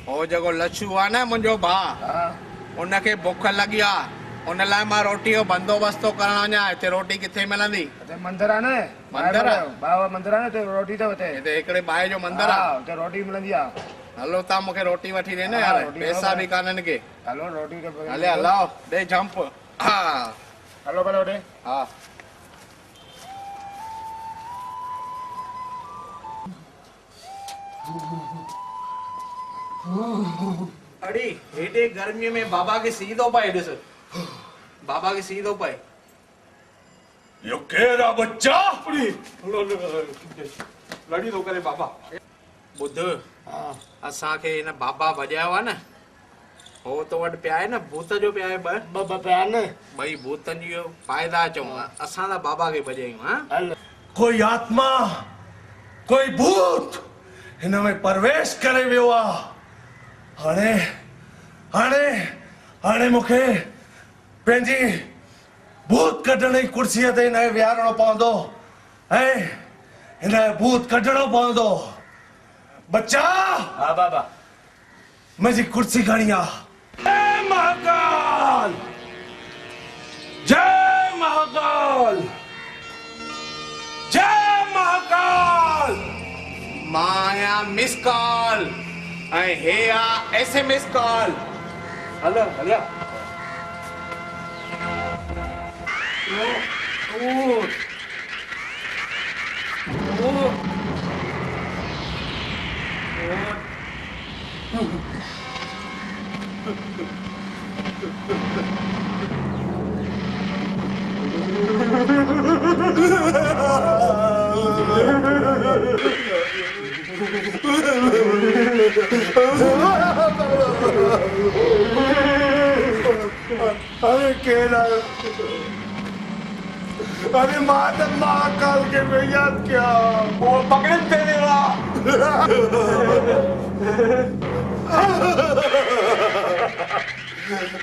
हो जेको लच्छू आहे न मुंहिंजो भाउ उनखे बुख लॻी आहे उन लाइ मां रोटी जो बंदोबस्तु थो करण वञा हिते रोटी किथे मिलंदी मंदिर आहे न मंदिर आहे बाबा मंदिर आहे न ते रोटी अथव हिते हिते हिकिड़े बाहि जो मंदिर आहे हुते रोटी मिलंदी आहे हलो तव्हां मूंखे रोटी वठी ॾे न यार पैसा बि कान्हनि के हलो रोटी हले हलाओ ॾे जंप हा हलो भले होॾे हा अड़ी हेॾे गर्मीअ में बाबा खे सीधो पाए ॾिस बाबा खे सीधो पाए यो केरा बच्चा लड़ी थो करे बाबा ॿुध असांखे हिन बाबा भॼायो आहे न हो तो वटि पिया आहे न भूत जो पिया आहे ॿ पिया न ॿई भूतनि जो फ़ाइदा चऊं असां त बाबा खे भॼायूं हा कोई आत्मा कोई भूत हिन में प्रवेश करे वियो आहे हाणे मूंखे पंहिंजी भूत कढण जी कुर्सीअ ते हिन खे विहारणो पवंदो ऐं हिन भूत कढणो पवंदो बच्चा हा बाबा मुंहिंजी कुर्सी खणी आ महाकाल, जय महाकाल, जय महाकाल। माया मिस कॉल ऐं हे आ SMS कॉल। हलो हलिया। अरे केला, अरे महाकाल के में याद क्या वो पकड़ दे देगा।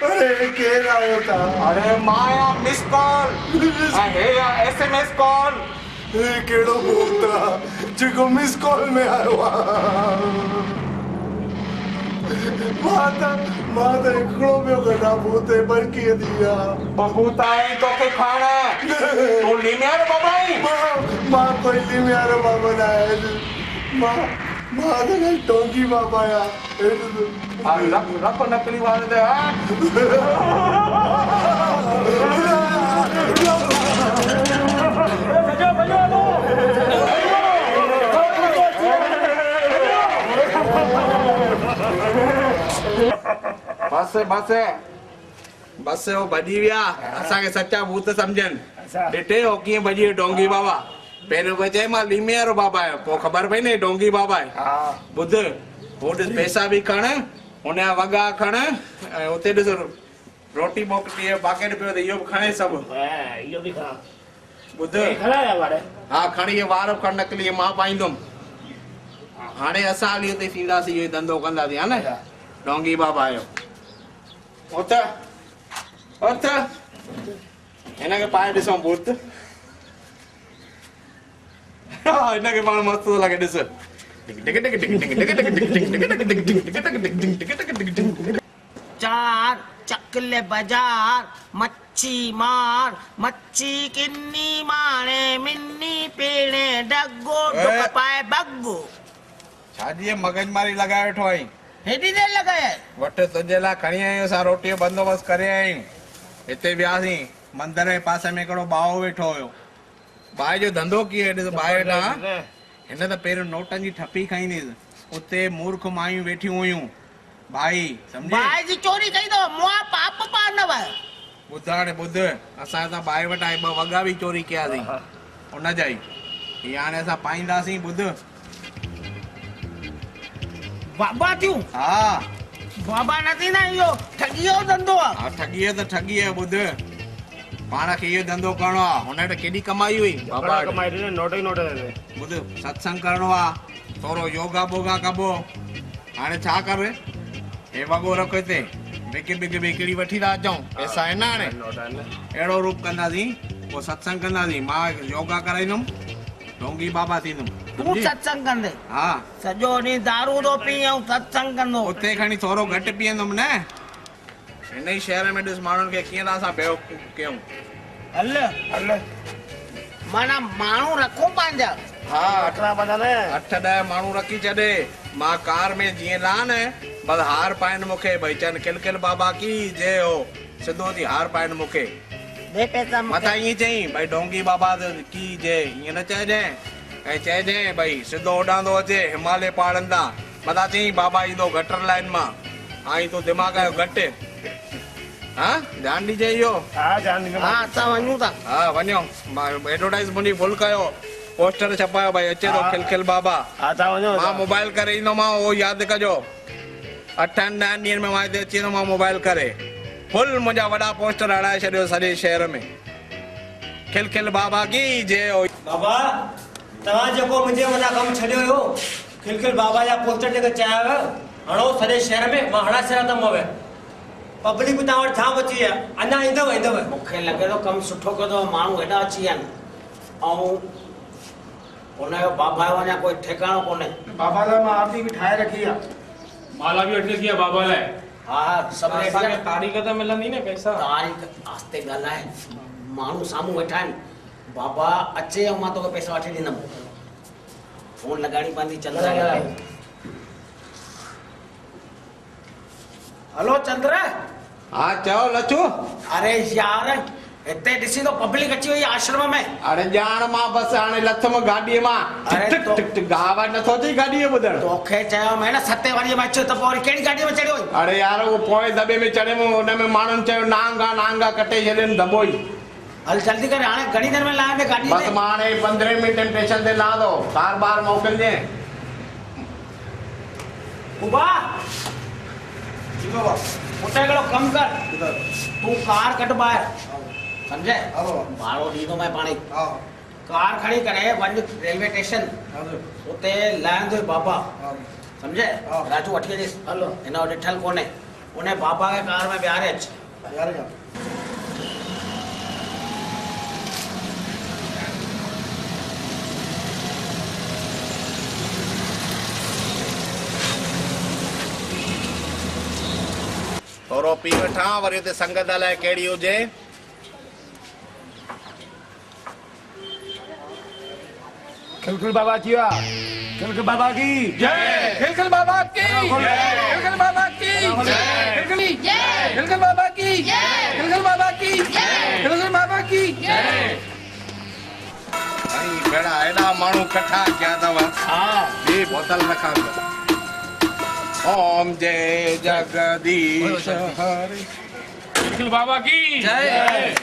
अरे केला होता, अरे माया मिस कॉल ऐं हे आ SMS कॉल। केड़ो बोलता जेको मिस कॉल में आयो माता हिकिड़ो ॿियो गॾा भूते बरकीअ दिया बबूता है तो के खाना तो लीमियार बाबाई मां कोई लीमियार बाबा ना है मां तो टोंगी बाबा या रख नकली वाले दे बस वो भॼी विया असांखे सच्चा भूत सम्झनि ॾिठे हो कीअं भॼी वियो डोंगी बाबा पहिरियों को चए मां लीमियारो बाबा आहियां पोइ ख़बर पई न डोंगी बाबा आहे ॿुध हो ॾिस पैसा बि खण हुनजा वॻा खण ऐं उते ॾिस रोटी मोकिली पाकेट पियो त इहो बि खणे सभु इहो बि खा ॿुध हा खणी इहे वार खण नकली मां पाईंदुमि हाणे असां हली हुते थींदासीं इहो धंधो कंदासीं हा न डोंगी बाबा आयो उत उत हिनखे पाए ॾिसूं भूत हिनखे पाण मस्तु थो लॻे ॾिस चार चकले बाजार मच्छी मार मच्छी किन्नी मारे मिन्नी पीणे डगो डुक पाए बग्गो छाजी मगज मारी लॻाए वेठो आहीं हेॾी देर लॻाए वटि तुंहिंजे लाइ खणी आहियूं असां रोटीअ जो बंदोबस्तु करे आहियूं हिते वियासीं मंदर जे पासे में हिकिड़ो भाउ वेठो हुयो भाउ जो धंधो कीअं ॾिस भाउ वेठा हिन त पहिरियों नोटनि जी ठपी खाईंदीसि उते मूर्ख मायूं वेठियूं हुयूं भाई सम्झी भाई जी चोरी कई तो मुआ पाप पानव ॿुध हाणे ॿुध असां हितां भाई वटां ॿ वॻा बि चोरी कयासीं हुन जा ई हीअ हाणे असां पाईंदासीं ॿुध बाबा थियूं हा बाबा न थींदा इहो ठॻीअ जो धंधो आहे हा ठॻीअ त ठॻी आहे ॿुध पाण खे इहो धंधो करणो आहे हुन वटि केॾी कमाई हुई बाबा कमाई ॾिने नोट ई नोट ॿुध सत्संग करणो आहे थोरो योगा बोगा कबो हाणे छा कर हे वॻो रख हिते बिकी बिकी बिकड़ी वठी था अचूं पैसा आहिनि न हाणे अहिड़ो रूप कंदासीं पोइ सत्संग कंदासीं मां योगा कराईंदुमि डोंगी बाबा थींदुमि तूं सत्संग कंदे हा सॼो ॾींहुं दारू थो पी ऐं सत्संग कंदो उते खणी थोरो घटि पीअंदुमि न हिन ई शहर में ॾिस माण्हुनि खे कीअं था असां बेवकूफ़ कयूं हल हल माना माण्हू रखूं पंहिंजा हा 8-10 माण्हू रखी छॾे मां कार में जीअं ला न बस हार पाइनि मूंखे भई चवनि किलकिल बाबा की जय हो सिधो थी हार पाइनि मूंखे दे पैसा मथां ईअं चई भई डोंगी बाबा की जय ईअं न चइजांइ ऐं चइजांइ भई सिधो उॾांदो अचे हिमालय पहाड़नि तां मथां चई बाबा ईंदो गटर लाइन मां आई तूं दिमाग़ जो घटि हा ध्यानु ॾिजे इहो हा ध्यानु हा असां वञूं था हा वञो मां एडवर्टाइज मुंहिंजी फुल कयो पोस्टर छपायो भाई अचे थो खिलखिल बाबा हा तव्हां वञो मां मोबाइल करे ईंदोमांव उहो यादि कजो 8-10 ॾींहंनि में मां हिते अची वेंदोमांव मोबाइल करे फुल मुंहिंजा वॾा पोस्टर हणाए छॾियो सॼे शहर में खिलखिल बाबा की जय हो बाबा तव्हां जेको मुंहिंजे मथां कमु छॾियो हुयो खिलखिल बाबा जा पोस्टर जेके चया हुआ हणो सॼे शहर में मां हणा छॾिया त मोबाइल पब्लिक बि तव्हां वटि जाम अची आहे अञा ईंदव मूंखे लॻे थो कमु सुठो कयो माण्हू हेॾा अची विया आहिनि ऐं हुनजो बाबा जो अञा कोई ठिकाणो कोन्हे बाबा लाइ मां आरती बि ठाहे रखी आहे माला बि वठी रखी आहे बाबा लाइ हाँ सब रेडी असांखे आहे। तारीख़ त मिलंदी न पैसा तारीख़ आस्ते ॻाल्हाए, माण्हू साम्हूं वेठा आहिनि। बाबा अचे ऐं मां तोखे पैसा वठी ॾींदुमि। फोन लॻाइणी पवंदी चंद्र खे। हेलो चंद्र। हाँ चओ लचू। अरे यार हिते ॾिसी तो पब्लिक अची वई आश्रम में। अरे ॼाण मां बस हाणे लथम गाॾीअ मां। अरे टिक टिक टिक आवाज़ नथो अचे गाॾीअ ॿुधण। तोखे चयो मैं न सते वारीअ में अचो त पोइ वरी कहिड़ी गाॾीअ में चढ़ियो? अरे यार वो पोइ दॿे में चढ़ियमि हुन में माण्हुनि चयो नांगा नांगा कटे छॾियनि दॿो ई। हल जल्दी कर, हाणे घणी देर में लाहे गाॾी बस मां हाणे 15 मिंट में स्टेशन ते लहां थो। कार बार मोकिलिजे। बुबा पुटे हिकिड़ो कमु कर, तूं कार कढ ॿाहिरि, सम्झे? भाड़ो ॾींदो मैं पाणे। कार खणी करे वञ रेलवे स्टेशन, उते लहंदो बाबा, सम्झे? राजू वठी अचेसि। हलो हिन वटि ॾिठल कोन्हे, उन बाबा खे कार में विहारे अच। थोरो पी वठां वरी हुते संगत लाइ कहिड़ी हुजे। खिलखिल बाबा की खिलखिल बाबा की जय। खिलखिल बाबा की जय। खिलखिल बाबा की जय। खिलखिल बाबा की जय। खिलखिल बाबा की जय। खिलखिल बाबा की जय। आई भेड़ा एॾा माण्हू इकट्ठा कया अथव। हाँ ॿी बोतल रखां थो। ओम जय जगदीश हरि। खिलखिल बाबा की जय।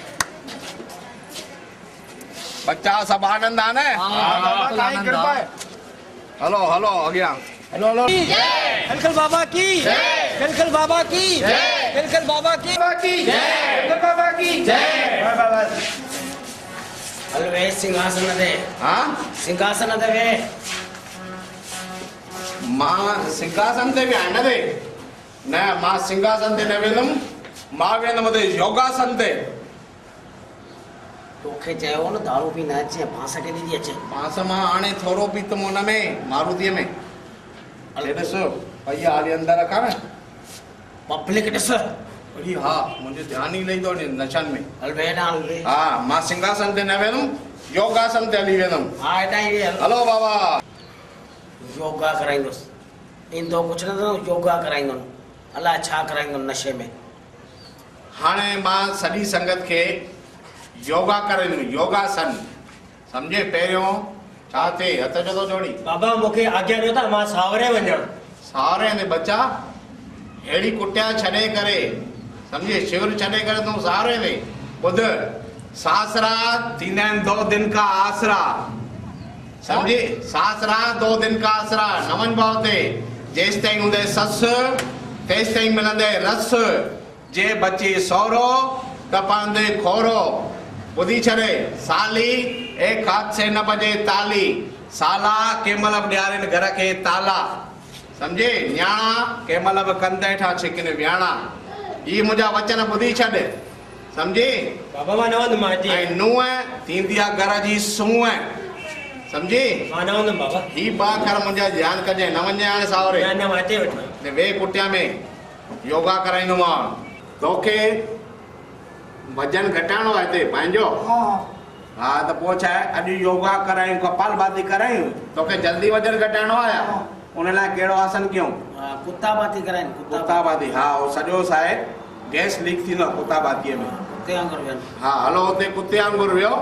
बच्चा सब आनंद आने। हलो हलो अॻियां। हेलो हेलो खिलखिल बाबा की जय। खिलखिल बाबा की जय। खिलखिल बाबा की जय। खिलखिल बाबा की जय। हल वे सिंहासन ते। हाँ सिंहासन ते वे। मां सिंहासन ते बि न दे न मां सिंहासन ते न वेंदुमि। मां वेंदुमि हुते योगासन ते। तोखे चयो न दारू पी न अचे, बांस केॾी थी अचे? बांस मां हाणे थोरो पीतुमि हुन में मारुतीअ में। हले ॾिस भैया हाली अंदरि रखां न। पब्लिक ॾिस। अड़ी हा मुंहिंजो ध्यानु ई लहींदो नशनि में। हल वे ना हल वे। हा मां सिंहासन ते न वेंदुमि, योगासन ते हली वेंदुमि। हा हेॾा ई हल। हलो बाबा। योगा कराईंदुसि, ईंदो कुझु न थो, योगा कराईंदो, अलाए छा कराईंदो नशे में। हाणे मां सॼी संगत खे योगा कराईंदुमि, योगासन। सम्झे? पहिरियों छा थिए हथ जो थो जोड़ी। बाबा मूंखे आज्ञा ॾियो त मां सावरे वञा। सावरे ने बच्चा अहिड़ी कुटिया छॾे करे, सम्झे? शिविर छॾे करे तूं सावरे में ॿुध सासरा थींदा आहिनि 2 दिन का आसरा। समझे? सासरा 2 दिन का आसरा। न वञ बाउते जेसि ताईं हूंदे ससु तेसि ताईं मिलंदे रस। जे बची सहुरो त पवंदे खोरो। ॿुधी छॾे साली एक हाथ से न बजे ताली। साला कंहिं महिल बि ॾियारीनि घर खे ताला। सम्झे? न्याणा कंहिं महिल बि कंध हेठां छिकिन वियाणा। ई मुंहिंजा वचन ॿुधी छॾ। सम्झी? बाबा मां न वंदुमि हिते। ऐं नुंहुं थींदी आहे घर जी सूंहुं। समझी? मां न वंदुमि बाबा। ही 2 अखर मुंहिंजा ध्यानु कजे। न वञे हाणे सावरे। न मां हिते वेठो। वे कुटिया में योगा कराईंदोमांव। तोखे वजन घटाइणो आहे हिते पंहिंजो। हा त पोइ छा आहे अॼु योगा करायूं, कपालभाति करायूं। तोखे जल्दी वजन घटाइणो आहे उन लाइ कहिड़ो आसन कयूं? कुत्ताबाती कराइनि। कुत्ताबाती। हा उहो सॼो छा आहे गैस लीक थींदो आहे कुत्ताबातीअ में। कुत्ते वांगुरु विहनि। हा हलो हुते कुत्ते वांगुरु वियो।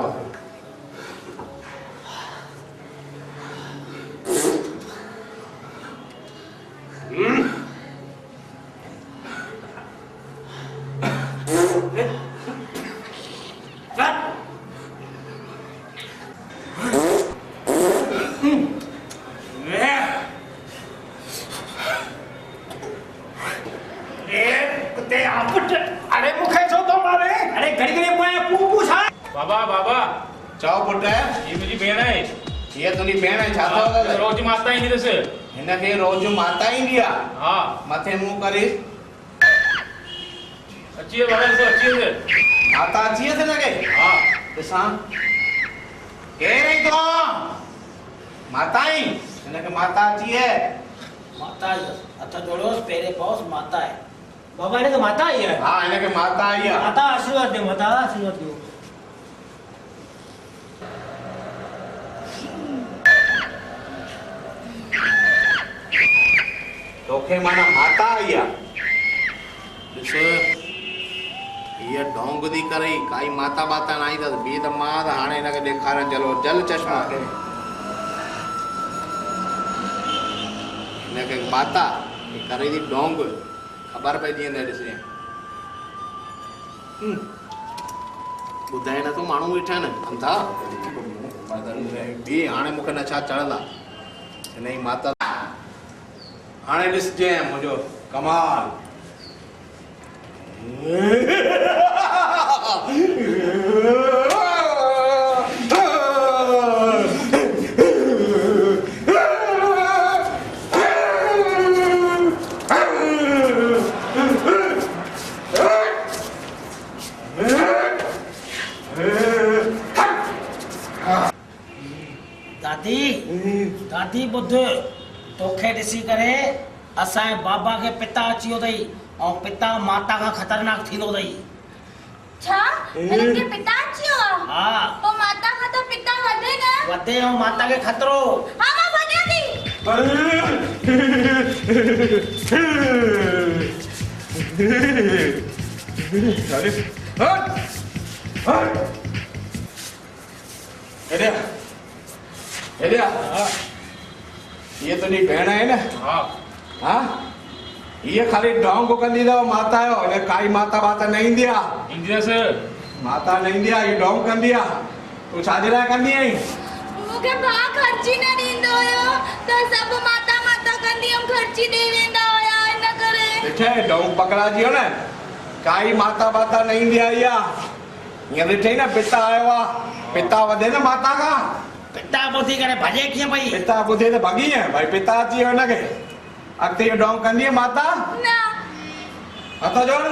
अरे मूंखे छो थो मारे? अरे घड़ी घड़ी पोइ पू छा? बाबा बाबा चओ पुट। ही मुंहिंजी भेण आहे। हीअ तुंहिंजी भेण आहे। छा अथव? रोज़ माता ईंदी अथसि। हिनखे रोज़ माता ईंदी आहे। हा मथे मुंहुं करे अची वियो बाबा, ॾिसो अची वियो। माता अची वियसि हिनखे। हा ॾिसां केरु आई तो? माता आई। हिनखे माता अची आहे। माता हथ जोड़ोसि, पेरे पहुस, माता है। बाबा ने माता आई है। हाँ इनके माता आई है। माता आशीर्वाद दे, माता आशीर्वाद दो। तोखे माना माता आई है। ॾिस ये ढोंग दी करे काई माता बाता ना आई त बी त मां त हाणे हिनखे ॾेखारण चलो जल चश्मा खे हिनखे माता करे थी ढोंग ख़बर पइजी वेंदे ॾिसे ॿुधाए नथो माण्हू वेठा आहिनि अंधा बी हाणे मूंखे नशा चढ़ंदा हिन जी माता हाणे ॾिसजे मुंहिंजो कमाल दादी दादी ॿुध तोखे ॾिसी करे असांजे बाबा खे पिता अची वियो अथई और पिता माता का खतरनाक थींदो अथई। छा हिनखे पिता अची वियो आहे? हाँ पोइ माता खां त पिता वधे न? वधे ऐं माता खे खतरो। हा मां वञां थी। ये तुंहिंजी भेण आहे न? हाँ ये खाली ढोंग कंदी अथव माता जो हिन काई माता बाता न ईंदी आहे माता न ईंदी आहे ये ढोंग कंदी आहे तूं छाजे लाइ कंदी आहीं? मूंखे भाउ ख़र्ची न ॾींदो हुयो त सभु माता माता कंदी हुयमि ख़र्ची ॾेई वेंदा हुया इन करे। ॾिठे ढोंग पकड़ाजी वियो न काई माता बाता न ईंदी आहे इहा हीअं ॾिठई न पिता आयो आहे पिता वधे न माता खां। पिता ॿुधी करे भॼे कीअं पई? पिता ॿुधे त भॻी आहे भाई पिता अची वियो हिनखे अॻिते इहो ढोंग कंदी आहे माता न हथ जोड़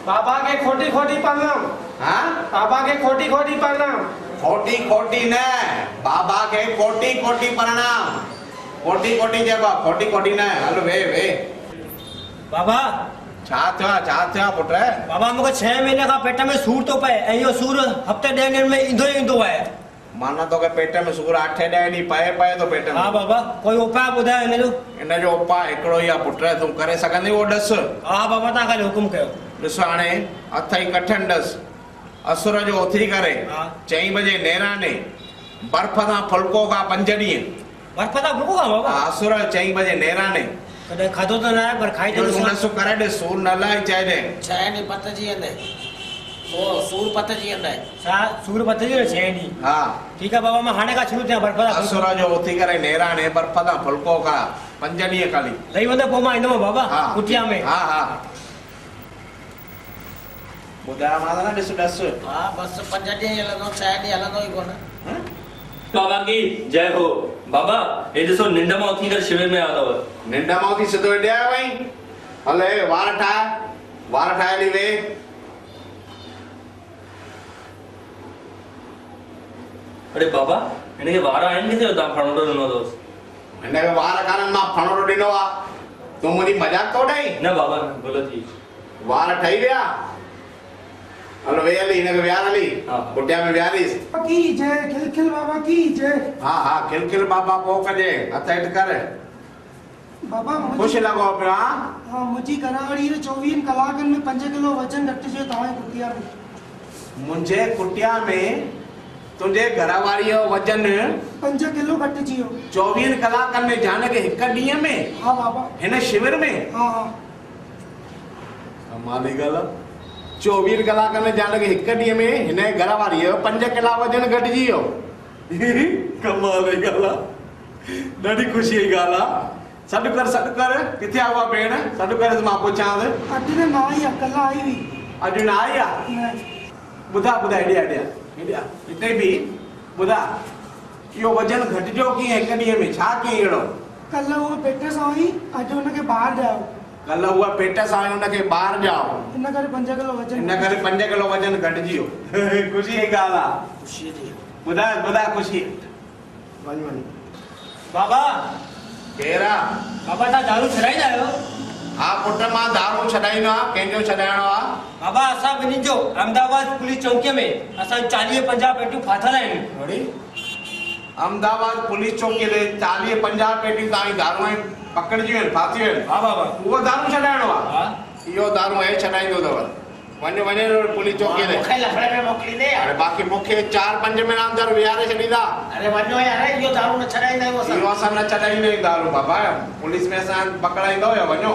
बाबा के खोटी खोटी प्रणाम। हाँ बाबा के खोटी खोटी प्रणाम। खोटी खोटी न बाबा के कोटी कोटी प्रणाम कोटी कोटी चइबो आहे खोटी कोटी न हल वे वे। बाबा छा थियो पुट? बाबा मूंखे 6 महीने खां पेट में सूर थो पए ऐं इहो सूर हफ़्ते 10 ॾींहंनि में ईंदो ई ईंदो आहे। माना तोखे पेट में सूर 8-10 ॾींहं पए थो पेट में? हा बाबा कोई उपाय ॿुधायो हिनजो उपाय हिकिड़ो ई आहे पुट तूं करे सघंदी उहो ॾस। हा बाबा तव्हां खाली हुकुम कयो। ॾिस हाणे हथ ई कठनि ॾस असुर जो उथी करे 4 बजे नेराने बर्फ़ सां फुल्को खा 5 ॾींहं। बर्फ़ सां फुल्को खा बाबा? असुर 4 बजे नेराने कॾहिं खाधो त न आहे पर खाई तो ॾिस करे ॾिस सूर न लाइ चइजे 6 ॾींहं पतजी वेंदे सूर पतजी वेंदे। छा सूर पतजी वेंदे 6 ॾींहं? हा ठीकु आहे बाबा मां हाणे खां शुरू थियां बर्फ़ सां असुर जो उथी करे नेराने बर्फ़ सां फुल्को खा 5 ॾींहं खाली लही वेंदो पोइ मां ईंदुमि बाबा हा कुटिया में। हा हा ॿुधायो मां न ॾिस ॾस। हा बस 5 ॾींहं हलंदो 6 ॾींहं हलंदो ई कोन। बाबा की जय हो। बाबा ये ॾिसो निंड मां उथी करे शिविर में आया अथव। निंड मां उथी सिधो हेॾे आयो वई हले वार ठाहे हली वे। अरे बाबा हिनखे वार आहिनि किथे तव्हां फणोड़ो ॾिनो अथव? हिनखे वार कान्हनि मां फणोड़ो ॾिनो आहे तूं मुंहिंजी मजाक थो उॾाई? न बाबा ग़लति थी वार ठही विया हलो वे हली हिनखे विहार हली कुटिया में विहारीस। की जय खिलखिल बाबा की जय। हा हा खिलखिल बाबा पोइ कजे हथ हेठि कर बाबा ख़ुशि लॻो पियो। हा मुंहिंजी घरवारी 24 कलाकनि में 5 किलो वजन घटिजे तव्हांजी कुटिया में। मुंहिंजे कुटिया में तुंहिंजे घरवारीअ जो वजन 5 किलो घटिजी वियो 24 कलाकनि में जान के हिक ॾींहं में? हा बाबा हिन शिविर में? हा हा कमाल जी ॻाल्हि आहे 24 कलाक में जान के हिक ॾींहं में हिन घरवारीअ जो 5 किला वजन घटिजी वियो। कमाल जी ॻाल्हि आहे ॾाढी ख़ुशी जी ॻाल्हि आहे। सॾु कर किथे आहे उहा भेण? सॾु कर मां पुछांसि। अॼु न आई आहे कल्ह आई हुई। अॼु न आई आहे? ॿुधा हेॾे हिते बि ॿुधा इहो वजन घटिजो कीअं हिक ॾींहं में छा कीअं अहिड़ो? कल्ह उहा पेट सां हुई अॼु हुनखे ॿाहिरि ॾियाओ। कल्ह उहा पेट सां आई हुनखे ॿाहिरि ॾियाओ इन करे 5 किलो वजन। इन करे 5 किलो वजन घटिजी वियो। ख़ुशी जी ॻाल्हि आहे। ख़ुशी जी ॿुधाए ख़ुशी। बाबा केरु आहे? बाबा तव्हां दारू छॾाईंदा आहियो? हा पुट मां दारू छॾाईंदो आहे कंहिंजो छॾाइणो आहे बाबा असां ॿिन्हिनि जो अहमदाबाद पुलिस चौकीअ में असां 40-50 पेटियूं फाथल आहिनि। अहमदाबाद पुलिस चौकीअ ते 40-50 पेटियूं तव्हांजी दारू पकड़जी वियूं फासी वियूं। हा बाबा उहो दारू छॾाइणो आहे इहो दारू हे छॾाईंदो अथव वञे पुलिस चौकीअ ते मूंखे लफड़े में मोकिलींदे अरे बाक़ी मूंखे 4-5 महीना अंदरि विहारे छॾींदा। अरे वञो यार इहो दारू न छॾाईंदा आहियूं इहो असां न छॾाईंदा आहियूं दारू बाबा पुलिस में असां पकड़ाईंदो या वञो।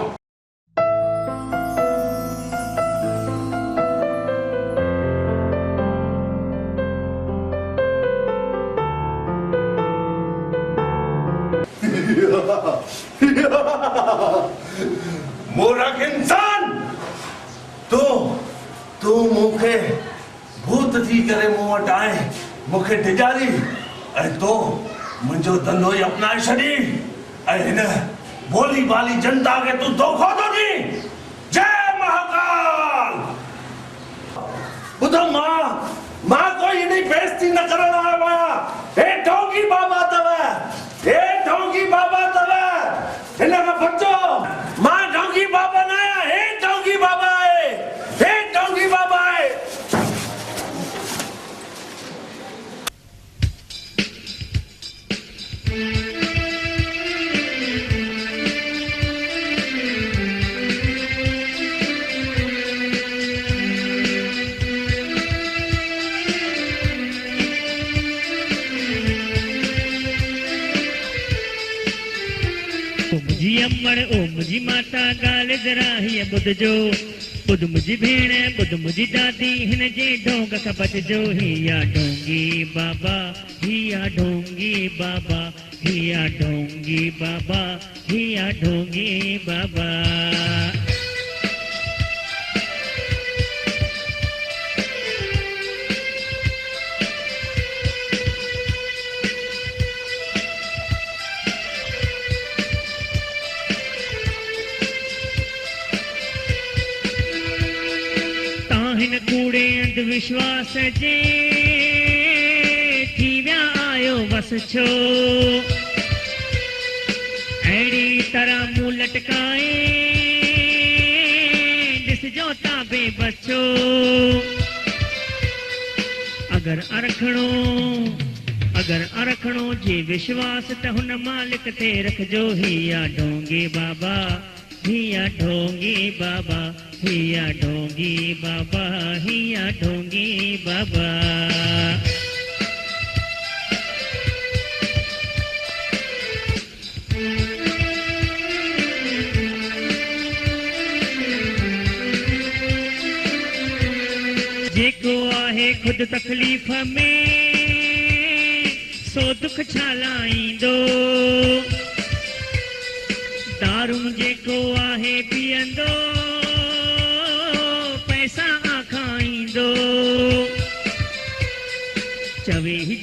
मूर्ख इंसान तू मूंखे भूत थी करे मूं वटि आए मूंखे डिॼारी ऐं तो मुंहिंजो धंधो ई अपनाए छॾी ऐं हिन भोली भाली जनता खे तूं धोखो थो ॾी। जय महाकाल। ॿुधो मां कोई इन बेइज्जती न करण आयो आहियां। हे ढोंगी बाबा अथव हिन खां बचो। मां ढोंगी बाबा न आहियां हे ढोंगी बाबा आहे मुझी अम्मड़ ओ मुझी माता गाल जरा ही ॿुधजो ॿुध मुझी भेण ॿुध मुझी दादी हिन जे ढोंग खां बचजो। हिया ढोंगी बाबा हिया ढोंगी बाबा हिया ढोंगी बाबा हिया ढोंगी बाबा। हिन कूड़े अंधविश्वास जे थी विया आयो बस छो अहिड़ी तरह मुंहुं लटकाए ॾिसजो तव्हां बेबस छो। अगर अरखणो जे विश्वास त हुन मालिक ते रखजो। हिया ढोंगी बाबा हिया ढोंगी बाबा हिया ढोंगी बाबा हिया ढोंगी बाबा। जेको आहे खुद तकलीफ़ में सो दुख छालाईंदो। दारू जेको आहे पीअंदो पैसा खाईंदो। चवे ही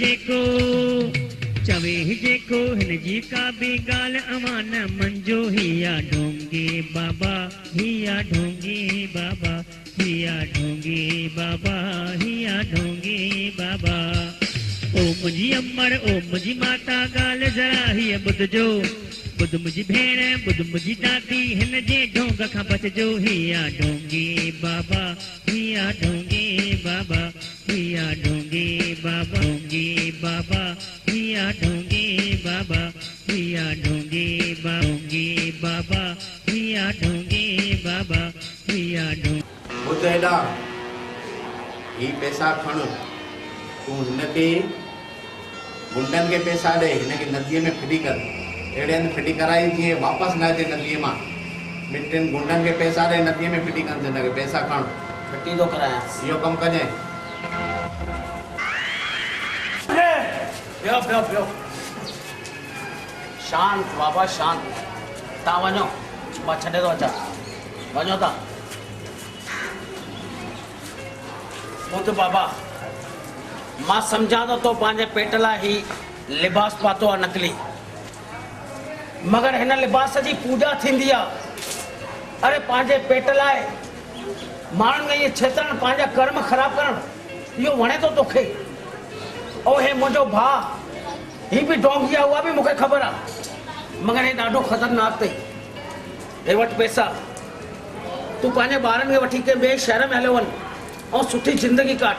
जेको हिन जी का बि ॻाल्हि अवां न मंजो। हिया ढोंगी बाबा हिया ढोंगी बाबा हिया ढोंगी बाबा हिया ढोंगी बाबा। ओ मुंहिंजी अम्मड़ ओ मुंहिंजी माता ॻाल्हि ज़रा हीअ ॿुधजो ॿुध मुंहिंजी भेण ॿुध मुंहिंजी दादी हिन जे ढोंग खां बचजो। हिया ढोंगी बाबा हिया ढोंगी बाबा हिया ढोंगी बाबा ढोंगी बाबा हिया ढोंगी बाबा हिया ढोंगी बाबा हिया ढोंगी बाबा हिया ढोंगी। ॿुध हेॾा ही पैसा खण तूं हिनखे गुंडनि खे पैसा ॾे हिनखे नदीअ में फिटी कर। अहिड़े हंधि फिटी कराई जीअं वापसि न अचे नदीअ मां। ॿिनि गुंडनि खे पैसा ॾे नदीअ में फिटी कनि हिनखे पैसा खण फिटी थो करायां इहो कमु कजांइ। ॿियो शांत बाबा शांत। तव्हां वञो मां छॾे थो अचां वञो तव्हां। ॿुध बाबा मां सम्झां थो तो पंहिंजे पेट लाइ ही लिबास पातो आहे नकली मगर हिन लिबास जी पूजा थींदी आहे। अरे पंहिंजे पेट लाइ माण्हुनि खे इहे छेतरण पंहिंजा कर्म ख़राब करणु इहो वणे थो तोखे। ओ हे मुंहिंजो भाउ ही बि ढोंगी आहे उहा बि मूंखे ख़बर आहे मगर हे ॾाढो ख़तरनाक अथई। हे वटि पैसा, तूं पंहिंजे ॿारनि खे वठी के ॿिए शहर में हलियो वञ ऐं सुठी ज़िंदगी काट।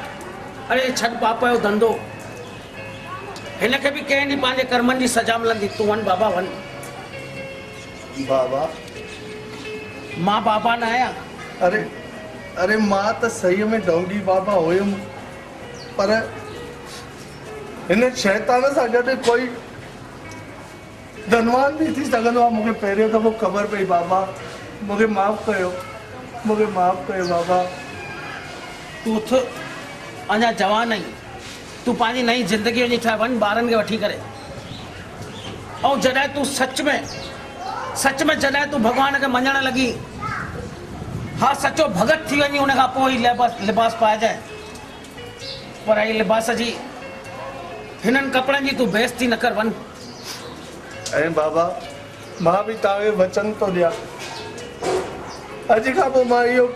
अरे छॾ पाप जो धंधो, हिनखे बि कंहिं ॾींहुं पंहिंजे कर्मनि जी सजा मिलंदी। तूं वञ बाबा वञ। बाबा मां बाबा न आहियां। अरे अरे मां त सही में ढोंगी बाबा हुयुमि, पर हिन शैतान सां गॾु कोई धनवान बि थी सघंदो आहे। मूंखे पहिरियों दफ़ो ख़बर पई। बाबा मूंखे माफ़ कयो, मूंखे माफ़ कयो बाबा। तूं उथ, अञा जवान आहीं। तूं पंहिंजी नई ज़िंदगी वञी ठाहे वञ ॿारनि खे वठी करे। ऐं जॾहिं तूं सच में जॾहिं तूं भॻवान खे मञणु लॻी, हा सचो भगत थी वञी, उन खां पोइ ई लिबास पाइजांइ। पर ही लिबास जी, हिननि कपिड़नि जी तूं बेइज़ती न कर। वञ। ऐं बाबा मां बि तव्हांखे वचन थो ॾियां, अॼु खां पोइ मां इहो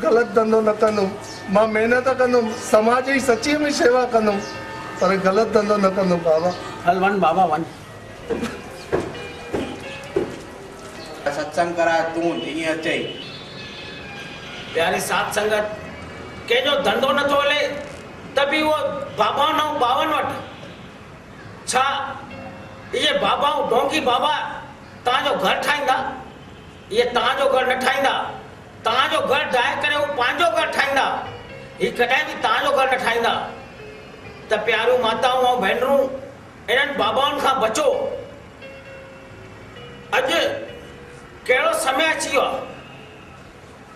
ग़लति धंधो न कंदुमि। मां महिनत कंदुमि, समाज जी सच्ची में शेवा कंदुमि, पर ग़लति धंधो न कंदुमि बाबा। हल वञ बाबा वञ। सत्संग करा तूं जीअं अचई। प्यारी साथ संगत, कंहिंजो धंधो नथो हले त बि उहो बाबाउनि ऐं बावन वटि। छा इहे बाबा ऐं ढोंगी बाबा तव्हांजो घर ठाहींदा? इहे तव्हांजो घर न ठाहींदा। तव्हांजो घर ढाहे करे उहो पंहिंजो घर ठाहींदा। ही कॾहिं बि तव्हांजो घर न ठाहींदा। त प्यारियूं माताऊं ऐं भेनरूं, इन्हनि बाबाउनि खां बचो। अॼु कहिड़ो समय अची वियो आहे।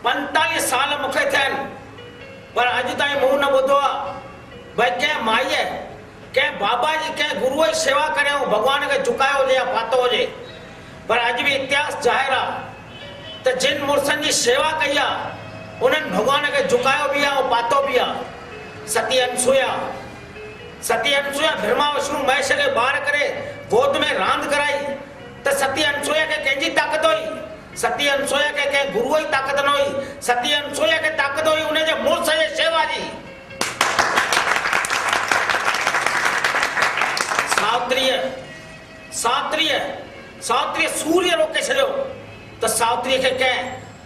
45 साल मूंखे थिया आहिनि, पर अॼु ताईं मूं न ॿुधो आहे भई कंहिं माईअ, कंहिं बाबा जी, कंहिं गुरूअ जी शेवा करे ऐं भॻवान खे झुकायो हुजे या पातो हुजे। पर अॼु बि इतिहास ज़ाहिर आहे त जिन मुड़ुसनि जी शेवा कई आहे, उन्हनि भॻवान खे झुकायो बि आहे ऐं पातो बि आहे। सती अनसुया ब्रह्मा विष्णु महेश खे ॿार करे गोद में रांदि कराई त सती अनसुया खे कंहिंजी ताक़त हुई? सती अनसुया खे कंहिं गुरूअ जी ताक़त न हुई। सती अनसुया खे ताक़त हुई उनजे मुड़ुस जे शेवा जी। सावित्रीअ सूर्य रोके छॾियो त सावित्रीअ खे कंहिं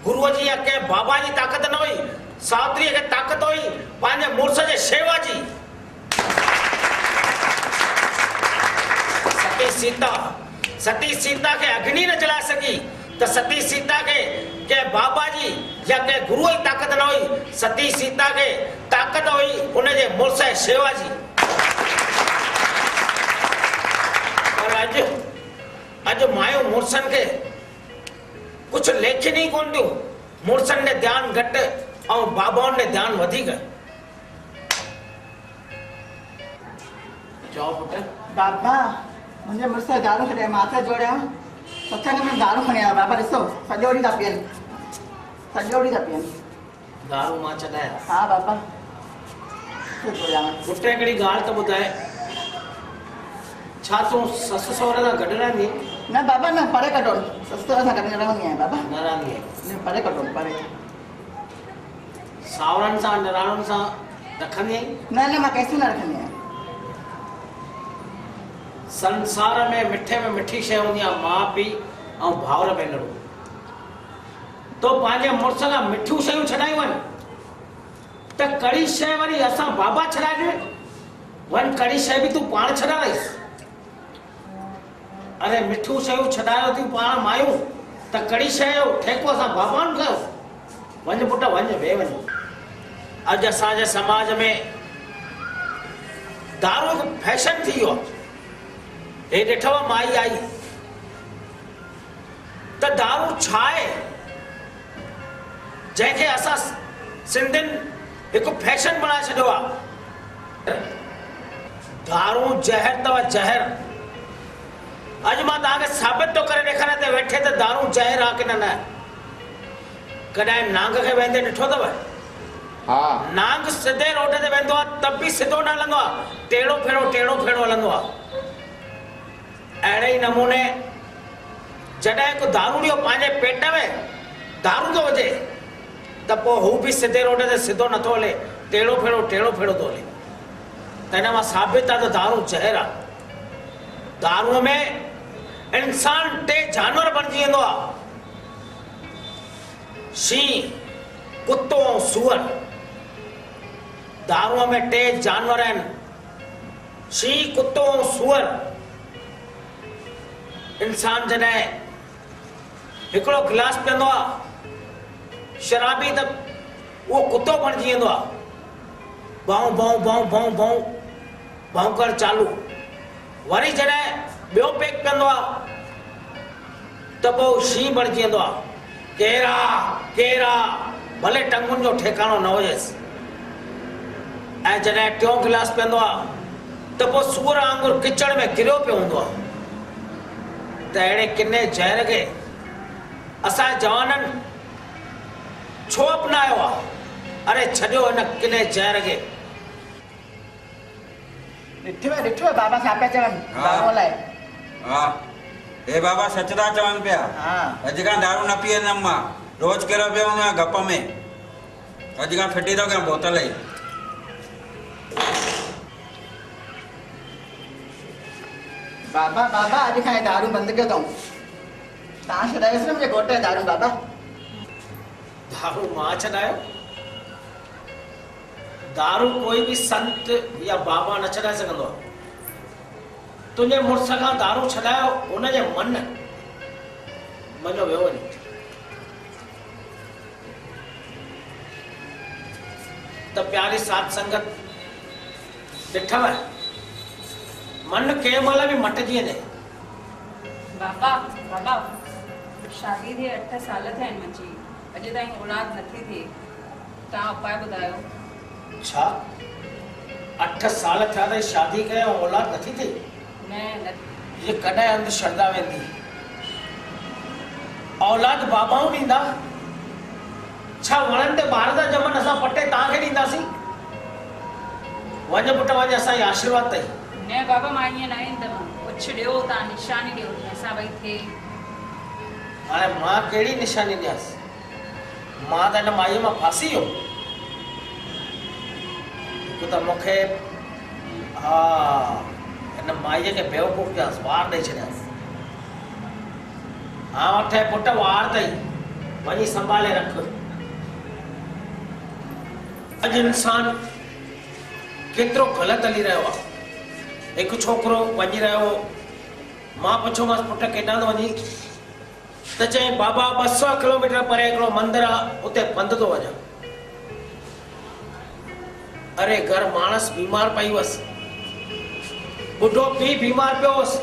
गुरूअ जी या कंहिं बाबा जी ताक़त न हुई। सावित्रीअ खे ताक़त हुई पंहिंजे मुड़ुस जे शेवा जी। सती सीता खे अग्नि न जलाए सघी त सती सीता खे कंहिं बाबा जी या कंहिं गुरूअ जी ताक़त न हुई। सती सीता खे ताक़त हुई उनजे मुड़ुस जे शेवा जी। पर अॼु मायूं मुड़ुसनि खे कुझु लेखिन ई कोन थियूं। मुड़ुसनि ॾे ध्यानु घटि ऐं बाबाउनि ॾे ध्यानु वधीक। चओ पुट। बाबा मुंहिंजे मुड़ुस दारू खणी माथा जोड़िया, सत्संग में दारू खणी आया। बाबा ॾिसो सॼो ॾींहुं था पीअनि। दारू मां छॾाया? हा बाबा। पुट हिकिड़ी ॻाल्हि त ॿुधाए, छा तूं ससु सहुरे सां गॾु रहंदी? न बाबा न, परे कढो। ससु सहुरे सां गॾु न रहंदी आहियां बाबा। न रहंदी आहीं? परे कढो परे। सावरनि सां निराणुनि सां रखंदी आहीं? न मां कंहिंसां न रखंदी आहियां। संसार में मिठी शइ हूंदी आहे माउ पीउ ऐं भाउर भेनरूं। तो पंहिंजे मुड़ुस खां मिठियूं शयूं छॾायूं आहिनि त कड़ी शइ वरी असां बाबा छॾाइजे। वञ कड़ी शइ बि तूं पाण छॾाईस। अरे मिठियूं शयूं छॾायो थियूं पाण मायूं त कड़ी शइ जो ठेको असां बाबाउनि कयो। वञ पुट वञ, वे वञ। अॼु असांजे समाज में दारू हिकु फैशन थी वियो आहे। हे ॾिठो माई आई त दारू छा आहे, जंहिंखे असां सिंधियुनि हिकु फैशन बणाए छॾियो आहे। दारू ज़हर अथव ज़हर। अॼु मां तव्हांखे साबित थो करे ॾेखारियां त वेठे त दारू ज़हर आहे की न। कॾहिं नांग खे वेंदे ॾिठो अथव? हा। नांग सिधे रोड ते वेंदो आहे त बि सिधो न हलंदो आहे, टेढ़ो फेरो हलंदो आहे। अहिड़े ई नमूने जॾहिं हिकु दारूड़ियो पंहिंजे पेट में दारू थो विझे त पोइ हू बि सिधे रोड ते सिधो नथो हले, टेढ़ो फेरो थो हले। त हिन मां साबित आहे त दारू ज़हर आहे। दारूअ में इंसान टे जानवर बणिजी वेंदो आहे। शीं, कुत्तो ऐं सूअर। दारूअ में 3 जानवर आहिनि, शीं, कुत्तो ऐं सूअर। इंसान जॾहिं हिकिड़ो गिलास पीअंदो आहे, शराबी त उहो कुत्तो बणिजी वेंदो आहे। भाऊ भाऊ भाऊ भाऊ भाऊ भौंकड़ चालू। वरी जॾहिं ॿियो पेक पीअंदो आहे त पोइ शीं बणिजी वेंदो आहे। केरा केरा, भले टंगुनि जो ठिकाणो न हुजेसि। ऐं जॾहिं टियों गिलास पीअंदो आहे त पोइ सूअर वांगुरु किचड़ में किरियो पियो हूंदो आहे। त अहिड़े किने ज़हर खे असांजे जवाननि छो अपनायो आहे? अरे छॾियो हिन किने ज़हर खे। ॾिठो बाबा छा पिया चवनि दारूअ लाइ? हा, हे बाबा सच था चवनि पिया। अॼु खां दारू न पीअंदमि मां। रोज़ किरो पियो हूंदो आहियां गप में। अॼु खां फिटी थो कयां बोतल ई। बाबा बाबा अॼु खां दारू बंदि कयो अथऊं। तव्हां छॾायोसि न मुंहिंजे घोट खे दारू बाबा। दारू मां छॾायो? दारू कोई भी संत या बाबा न छॾाए सघंदो आहे। तुंहिंजे मुड़ुस खां दारू छॾायो, हुनजे मन मञो वियो वञे। त प्यारी साध संगत ॾिठव, मन कंहिं महिल बि मटिजी वञे। बाबा बाबा शादी थिए 8 साल थिया आहिनि मुंहिंजी, अॼु ताईं औलाद नथी थिए। तव्हां उपाय ॿुधायो। छा 8 साल थिया त शादी कयो ऐं औलाद नथी थिए? न ये कॾहिं अंधश्रद्धा वेंदी? औलाद बाबाऊं ॾींदा। छा वणनि ते ॿार था ॼमनि, असां पटे तव्हांखे ॾींदासीं? वञ पुट वञ, असांजी आशीर्वाद अथई। न बाबा मां ईअं न ईंदमि, कुझु ॾियो तव्हां निशानी ॾियो असां भई थिए। हाणे मां कहिड़ी निशानी ॾियांसि? मां त हिन माईअ मां फासी वियो। हिकु त मूंखे हा हिन माईअ खे बेवकूफ़ कयांसि, वार ॾेई छॾियांसि। हा वठे पुट वार अथई, वञी संभाले रख। अॼु इंसान केतिरो ग़लति हली रहियो आहे। हिकु छोकिरो वञी रहियो हो, मां पुछियोमांसि पुट केॾां थो वञी? त चई बाबा 200 किलोमीटर परे हिकिड़ो मंदिर आहे, उते पंधु थो वञा। अरे घर मानस बीमार पई हुअसि, बुढ़ो पीउ बीमार पियो हुअसि,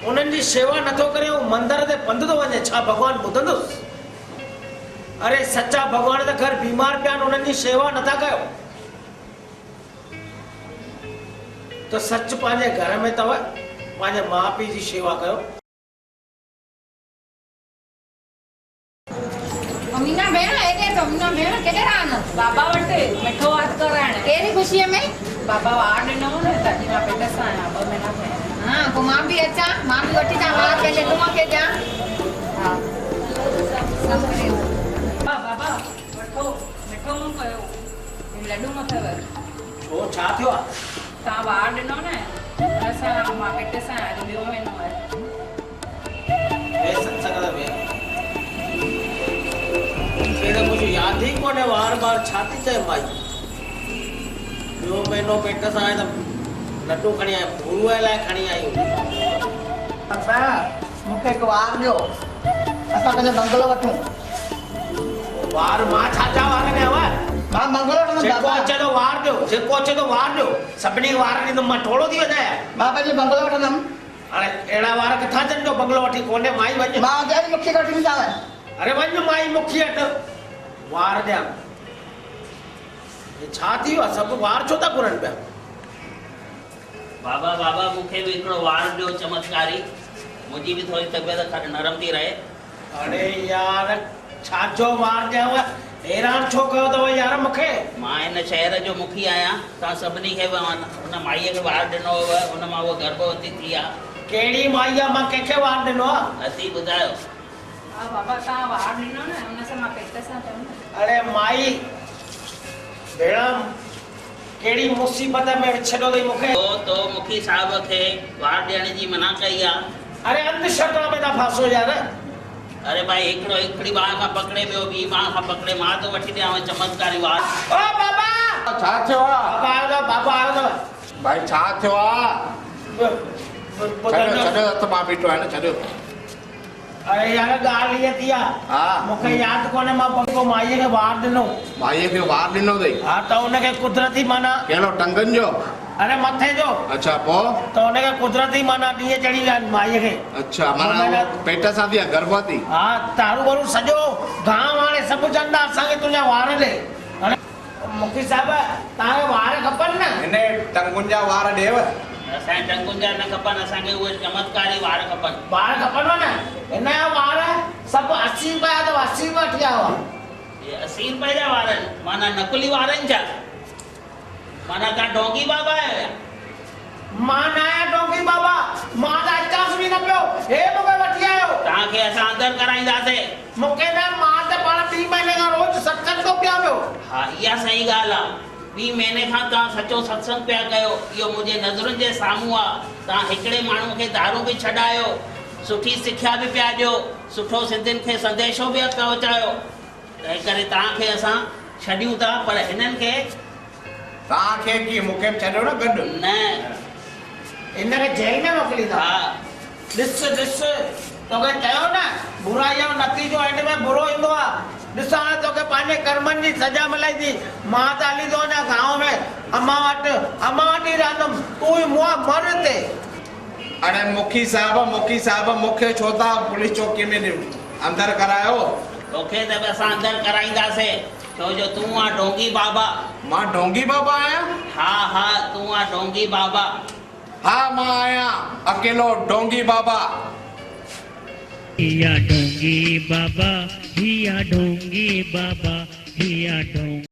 उन्हनि जी शेवा नथो करे, मंदिर ते पंधु थो वञे। छा भॻवान ॿुधंदुसि? अरे सच्चा भॻवान त घर बीमार पिया आहिनि, उन्हनि जी शेवा नथा कयो। तो सच पंहिंजे घर में अथव, पंहिंजे माउ पीउ जी शेवा कयो। मीना भेण हेॾे तो मीना भेण केॾे रहनि? बाबा वटि मिठो वात कराइण। कहिड़ी ख़ुशीअ में? बाबा वार ॾिनो न त अॼु मां पेट सां आहियां, 2 महीना थिया आहिनि। हाँ पोइ मां बि अचां, मां बि वठी अचां वार खे, लॾूं खे ॾियां। हा सभु करे। बाबा वठो मिठो मूं कयो, लॾूं अथव। छो छा थियो आहे? तव्हां वार ॾिनो न असां, मां पेट सां आहियां, 2 महीनो आहे। सत्संग त वे केॾो कुझु यादि ई कोन्हे। वार बार छा थी चए माई? 2 महीनो पेट सां आहे त लड्डू खणी आया, गुरूअ लाइ खणी आई। बाबा मूंखे हिकु वार ॾियो, असां पंहिंजो बंगलो वठूं। वार मां छा वार ॾियां? मां बंगलो वठंदुमि। जेको अचे थो वार ॾियो, जेको अचे थो वार ॾियो। सभिनी खे वार ॾींदुमि, मां टोड़ो थी वञां? मां पंहिंजो बंगलो वठंदुमि। हाणे अहिड़ा वार किथां अचनि? जो बंगलो वठी कोन्हे? माई वञ। मां जहिड़ी मुखी वठी ॾींदीसांव। अरे वञ माई मुखी हट, वार ॾियां। छा थी वियो आहे? सभु वार छो था घुरनि पिया? बाबा बाबा मूंखे बि हिकिड़ो वार ॾियो चमत्कारी, मुंहिंजी बि थोरी तबियत नरम थी रहे। अरे यार छाजो वार ॾियांव? हैरान छो कयो अथव यार मूंखे? मां हिन शहर जो मुखी आहियां, तव्हां सभिनी खे हुन माईअ खे वार ॾिनो हुव, हुन मां उहा गर्भवती थी आहे। कहिड़ी माई आहे? मां कंहिंखे वार ॾिनो आहे? असीं ॿुधायो। हा बाबा तव्हां वार ॾिनो न, हुन सां मां पेट सां थियमि न। अरे माई भेण कहिड़ी मुसीबत में छॾो अथई मूंखे? तो मुखी साहिब खे वार ॾियण जी मना कई आहे। अरे अंधश्रद्धा में था फासो यार। अरे भाई हिकिड़ो हिकिड़ी बाह खां पकड़े ॿियो ॿी बाह खां पकड़े मां तो वठी ॾियांव चमत्कारी वार। ओ बाबा छा थियो आहे? बाबा आयो अथव, बाबा आयो अथव। भाई छा थियो आहे? छॾियो छॾियो हथ मां बीठो आहियां न, छॾियो। अरे यार ॻाल्हि इहा थी आहे, हा मूंखे यादि कोन्हे मां पंहिंजो माईअ खे वार ॾिनो। माईअ खे वार ॾिनो अथई? हा त हुनखे कुदरती माना कहिड़ो टंगनि जो? अरे मथे जो। अच्छा पोइ? त हुनखे कुदरती माना ॾींहं चढ़ी विया आहिनि माईअ खे। अच्छा माना पेट सां थी आहे, गर्भवती? हा तारू वारू सॼो गांव हाणे सभु चवंदा असांखे तुंहिंजा वार ॾे। हाणे मुखी साहिब तव्हांखे वार खपनि न? हिन टंगुनि जा वार ॾेव? असांखे टंगुनि जा न खपनि, असांखे उहे चमत्कारी वार खपनि। वार खपनि न? हिन जा वार सभु 80 रुपया अथव, 80 रुपया थिया हुआ। 80 रुपए जा वार आहिनि? माना नकुली वार आहिनि छा? माना तव्हां ढोंगी बाबा आहियो? मां न आहियां ढोंगी बाबा, मां त अचांस बि न पियो, हे मूंखे वठी आयो। तव्हांखे असां अंदरि कराईंदासीं। मूंखे न, मां त पाण 3 महीने खां रोज़ सत्संग थो पिया वियो। हा इहा सही ॻाल्हि आहे। 2 महीने खां तव्हां सचो सत्संग पिया कयो, इहो मुंहिंजे नज़रुनि जे साम्हूं आहे। तव्हां हिकिड़े माण्हू खे दारू बि छॾायो, सुठी सिख्या बि पिया ॾियो, सुठो सिंधियुनि खे संदेशो बि पहुचायो। तंहिं करे तव्हांखे असां छॾियूं था, पर हिननि खे तव्हांखे की मूंखे बि छॾियो न गॾु? न, हिनखे जेल में मोकिलींदा? ॾिस ॾिस तोखे चयो न, बुराई जो नतीजो एंड में बुरो ईंदो आहे। ॾिस हाणे तोखे पंहिंजे कर्मनि जी सजा मिलाई थी। मां त हली थो वञा गांव में अम्मा वटि ई रहंदुमि, तूं ई मुंहुं मर हिते। अरे मुखी साहिब मूंखे छो था पुलिस चौकी में अंदरि करायो? तोखे त असां अंदरि कराईंदासीं, छो जो तूं आहे ढोंगी बाबा। मां ढोंगी बाबा आहियां? हा हा तूं आहे ढोंगी बाबा। हा मां आहियां अकेलो ढोंगी बाबा। हिया ढोंगी बाबा, हिया ढोंगी बाबा, हिया ढोंगी